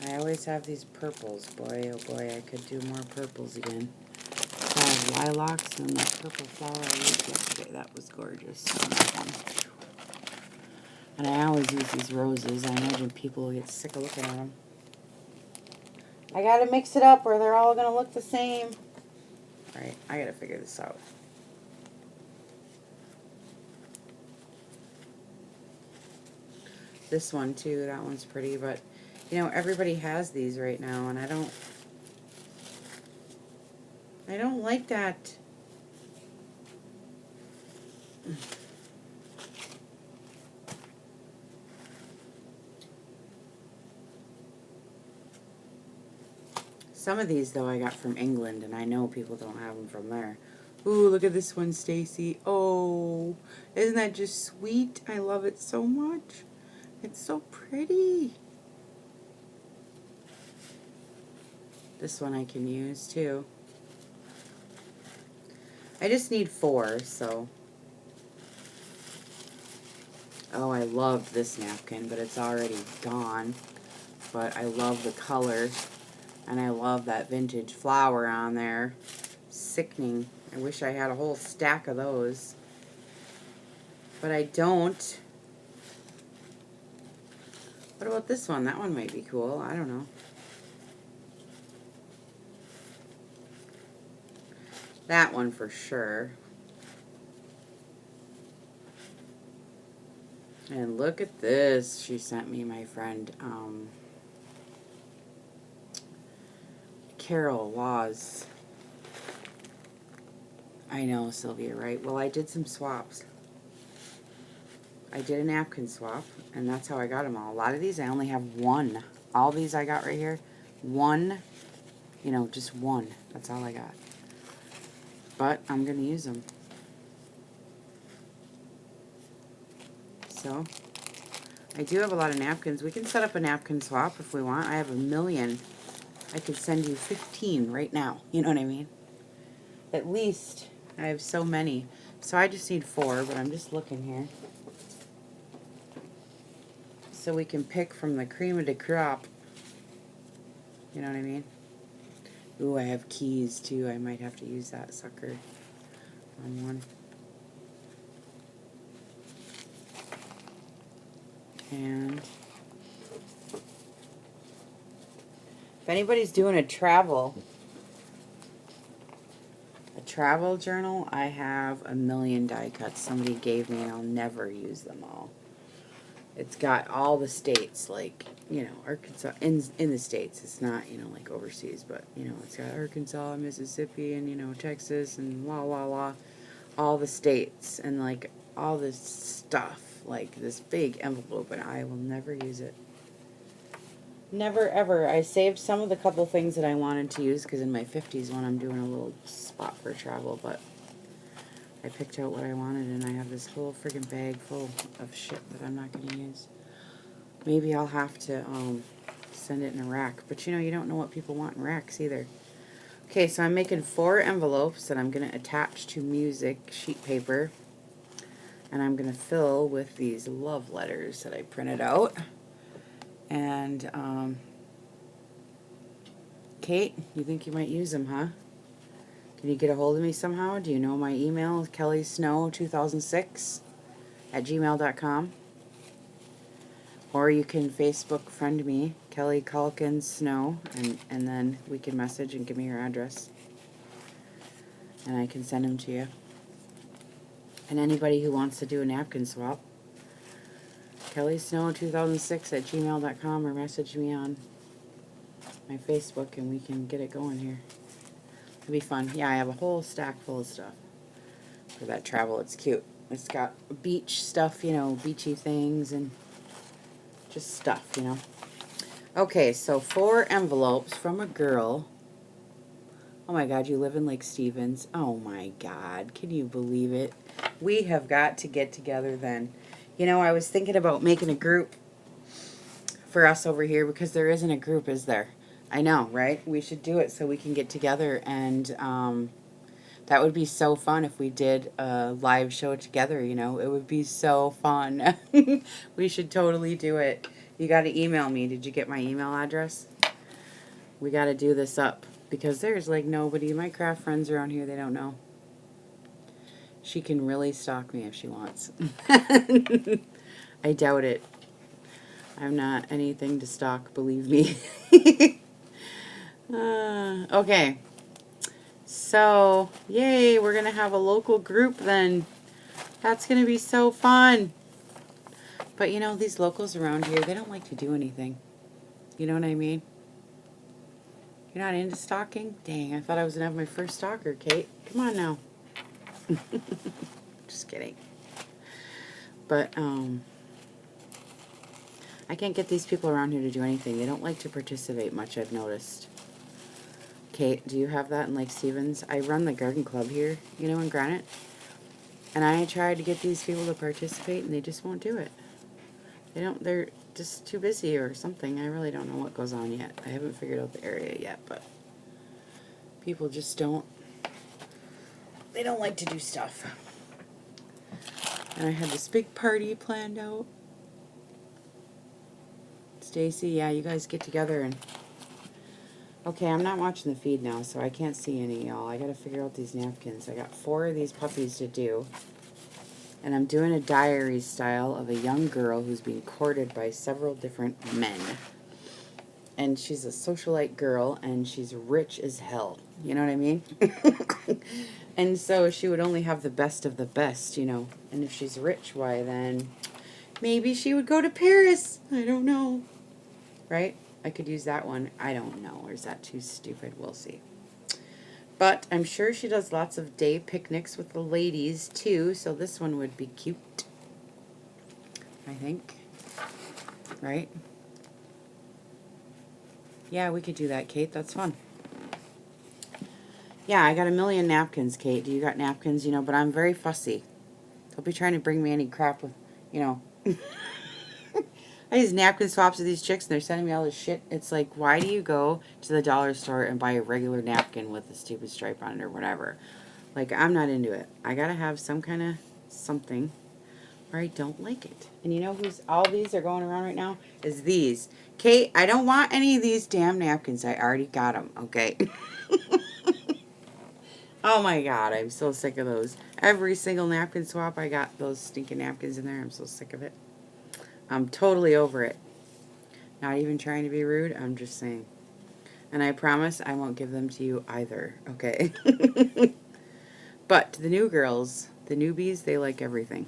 I always have these purples. Boy, oh boy, I could do more purples again. I have lilacs and that purple flower I used yesterday. That was gorgeous. And I always use these roses. I imagine people will get sick of looking at them. I gotta mix it up or they're all gonna look the same. Alright, I gotta figure this out. This one too, that one's pretty, but you know, everybody has these right now, and I don't like that. Some of these, though, I got from England, and I know people don't have them from there. Ooh, look at this one, Stacy. Oh, isn't that just sweet? I love it so much. It's so pretty. This one I can use, too. I just need 4, so... Oh, I love this napkin, but it's already gone. But I love the color, and I love that vintage flower on there. Sickening. I wish I had a whole stack of those. But I don't. What about this one? That one might be cool. I don't know. That one for sure. And look at this she sent me, my friend. Carol Laws. I know, Sylvia, right? Well, I did some swaps. I did a napkin swap, and that's how I got them all. A lot of these, I only have one. All these I got right here, one, you know, just one. That's all I got. But I'm going to use them. So, I do have a lot of napkins. We can set up a napkin swap if we want. I have 1,000,000. I could send you 15 right now. You know what I mean? At least I have so many. So I just need 4, but I'm just looking here. So we can pick from the cream of the crop. You know what I mean? Ooh, I have keys too. I might have to use that sucker on one. And if anybody's doing a travel journal, I have 1,000,000 die cuts somebody gave me, and I'll never use them all. It's got all the states, like, you know, Arkansas, in the states. It's not, you know, like overseas, but, you know, it's got Arkansas, Mississippi, and, you know, Texas, and la la la, all the states, and, like, all this stuff, like, this big envelope, and I will never use it. Never, ever. I saved some of the couple things that I wanted to use, because in my 50s when I'm doing a little spot for travel, but I picked out what I wanted, and I have this whole friggin' bag full of shit that I'm not going to use. Maybe I'll have to send it in a rack, but you know, you don't know what people want in racks either. Okay, so I'm making 4 envelopes that I'm going to attach to music sheet paper, and I'm going to fill with these love letters that I printed out. And Kate, you think you might use them, huh? Can you get a hold of me somehow? Do you know my email? kellysnow2006 @gmail.com. Or you can Facebook friend me, Kelly Calkins Snow, and then we can message and give me your address. And I can send them to you. And anybody who wants to do a napkin swap, kellysnow2006@gmail.com, or message me on my Facebook and we can get it going here. It'll be fun. Yeah, I have a whole stack full of stuff for that travel. It's cute. It's got beach stuff, you know, beachy things and just stuff, you know. Okay, so 4 envelopes from a girl. Oh my God, you live in Lake Stevens. Oh my God, can you believe it? We have got to get together then. You know, I was thinking about making a group for us over here because there isn't a group, is there? I know, right? We should do it so we can get together, and that would be so fun if we did a live show together, you know. It would be so fun. We should totally do it. You got to email me. Did you get my email address? We got to do this up because there's like nobody. My craft friends around here, they don't know. She can really stalk me if she wants. I doubt it. I'm not anything to stalk, believe me. Okay. So, yay, we're going to have a local group then. That's going to be so fun. But, you know, these locals around here, they don't like to do anything. You know what I mean? You're not into stalking? Dang, I thought I was going to have my first stalker, Kate. Come on now. Just kidding. But, I can't get these people around here to do anything. They don't like to participate much, I've noticed. Kate, do you have that in Lake Stevens? I run the garden club here, you know, in Granite. And I tried to get these people to participate, and they just won't do it. They're just too busy or something. I really don't know what goes on yet. I haven't figured out the area yet, but people just they don't like to do stuff. And I had this big party planned out. Stacy, yeah, you guys get together and... Okay, I'm not watching the feed now, so I can't see any of y'all. I gotta figure out these napkins. I got 4 of these puppies to do. And I'm doing a diary style of a young girl who's being courted by several different men. And she's a socialite girl, and she's rich as hell. You know what I mean? And so she would only have the best of the best, you know. And if she's rich, why then maybe she would go to Paris. I don't know. Right? I could use that one. I don't know. Or is that too stupid? We'll see. But I'm sure she does lots of day picnics with the ladies, too. So this one would be cute. I think. Right? Yeah, we could do that, Kate. That's fun. Yeah, I got a million napkins, Kate. Do you got napkins? You know, but I'm very fussy. Don't be trying to bring me any crap with, you know. I use napkin swaps with these chicks, and they're sending me all this shit. It's like, why do you go to the dollar store and buy a regular napkin with a stupid stripe on it or whatever? Like, I'm not into it. I gotta have some kind of something, or I don't like it. And you know who's all these are going around right now? Is these. Kate, I don't want any of these damn napkins. I already got them, okay? Oh my God, I'm so sick of those. Every single napkin swap, I got those stinking napkins in there. I'm so sick of it. I'm totally over it. Not even trying to be rude. I'm just saying. And I promise I won't give them to you either. Okay? But the new girls, the newbies, they like everything.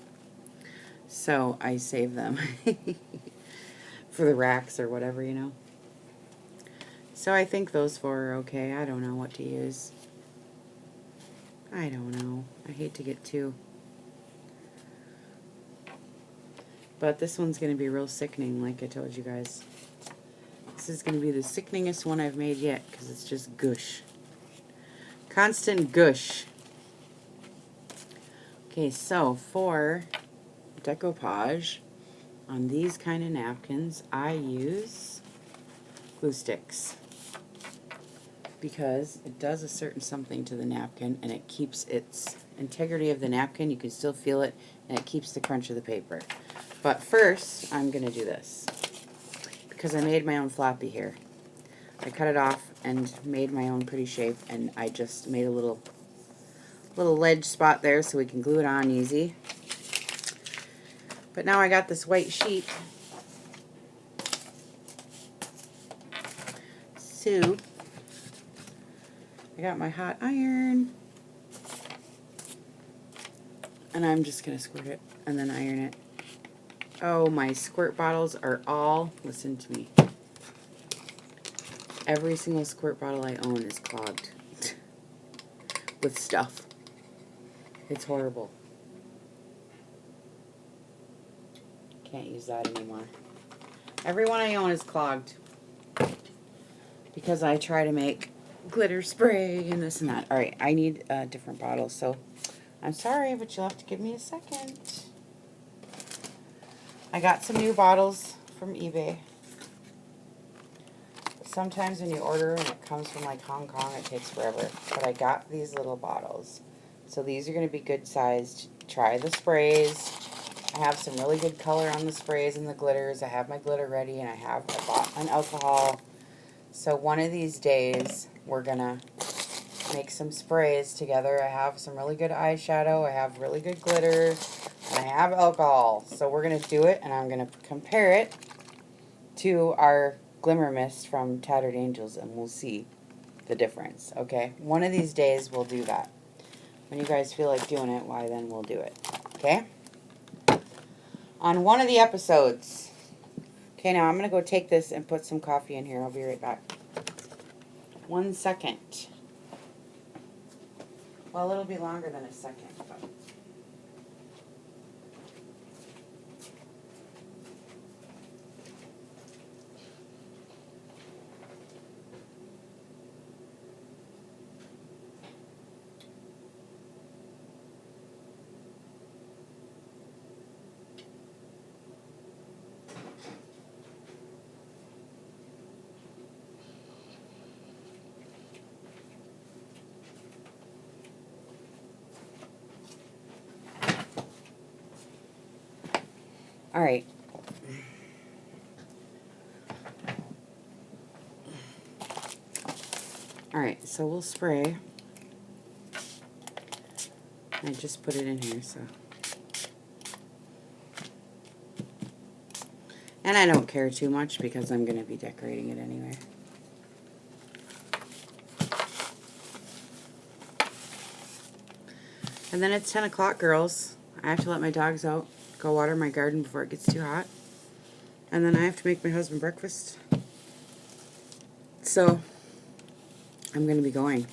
So I save them. For the racks or whatever, you know. So I think those 4 are okay. I don't know what to use. I don't know. I hate to get too... But this one's going to be real sickening, like I told you guys. This is going to be the sickeningest one I've made yet, because it's just gush. Constant gush. Okay, so for decoupage on these kind of napkins, I use glue sticks. Because it does a certain something to the napkin, and it keeps its integrity of the napkin. You can still feel it, and it keeps the crunch of the paper. But first, I'm going to do this. Because I made my own floppy here. I cut it off and made my own pretty shape, and I just made a little ledge spot there so we can glue it on easy. But now I got this white sheet. too. I got my hot iron. And I'm just going to squirt it and then iron it. Oh, my squirt bottles are all, listen to me. Every single squirt bottle I own is clogged with stuff. It's horrible. Can't use that anymore. Every one I own is clogged. Because I try to make glitter spray and this and that. Alright, I need a different bottle, so I'm sorry, but you'll have to give me a second. I got some new bottles from eBay. Sometimes when you order and it comes from like Hong Kong, it takes forever. But I got these little bottles. So these are going to be good sized. Try the sprays. I have some really good color on the sprays and the glitters. I have my glitter ready and I bought an alcohol. So one of these days we're going to make some sprays together. I have some really good eyeshadow. I have really good glitter. And I have alcohol. So we're going to do it and I'm going to compare it to our Glimmer Mist from Tattered Angels and we'll see the difference, okay? One of these days we'll do that. When you guys feel like doing it, why then we'll do it, okay? On one of the episodes. Okay, now I'm going to go take this and put some coffee in here. I'll be right back. 1 second. Well, it'll be longer than a second, but... Alright. Alright, so we'll spray. I just put it in here, so. And I don't care too much because I'm going to be decorating it anyway. And then it's 10 o'clock, girls. I have to let my dogs out, go water my garden before it gets too hot. And then I have to make my husband breakfast. So, I'm going to be going.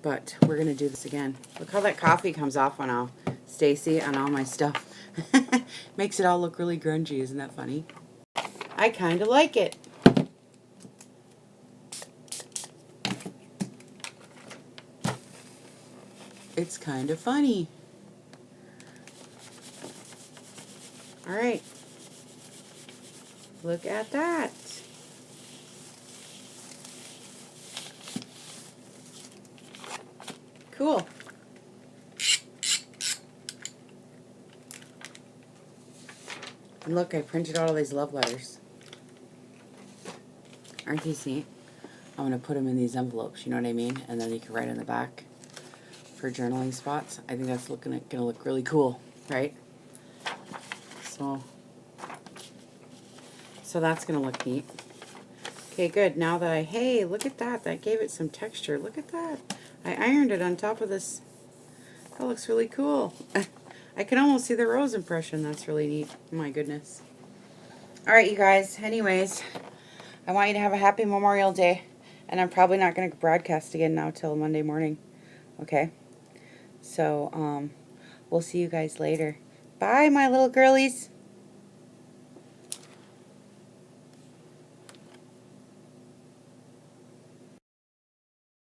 But we're going to do this again. Look how that coffee comes off on all Stacy on all my stuff. Makes it all look really grungy, isn't that funny? I kind of like it. It's kind of funny. Alright. Look at that. Cool. And look, I printed all these love letters. Aren't these neat? I'm going to put them in these envelopes, you know what I mean? And then you can write in the back for journaling spots. I think that's going to look really cool, right? So that's going to look neat. Okay, good. Now that hey, look at that. That gave it some texture. Look at that. I ironed it on top of this. That looks really cool. I can almost see the rose impression. That's really neat. Oh my goodness. Alright, you guys. Anyways, I want you to have a happy Memorial Day. And I'm probably not going to broadcast again now till Monday morning. Okay? So, we'll see you guys later. Bye, my little girlies.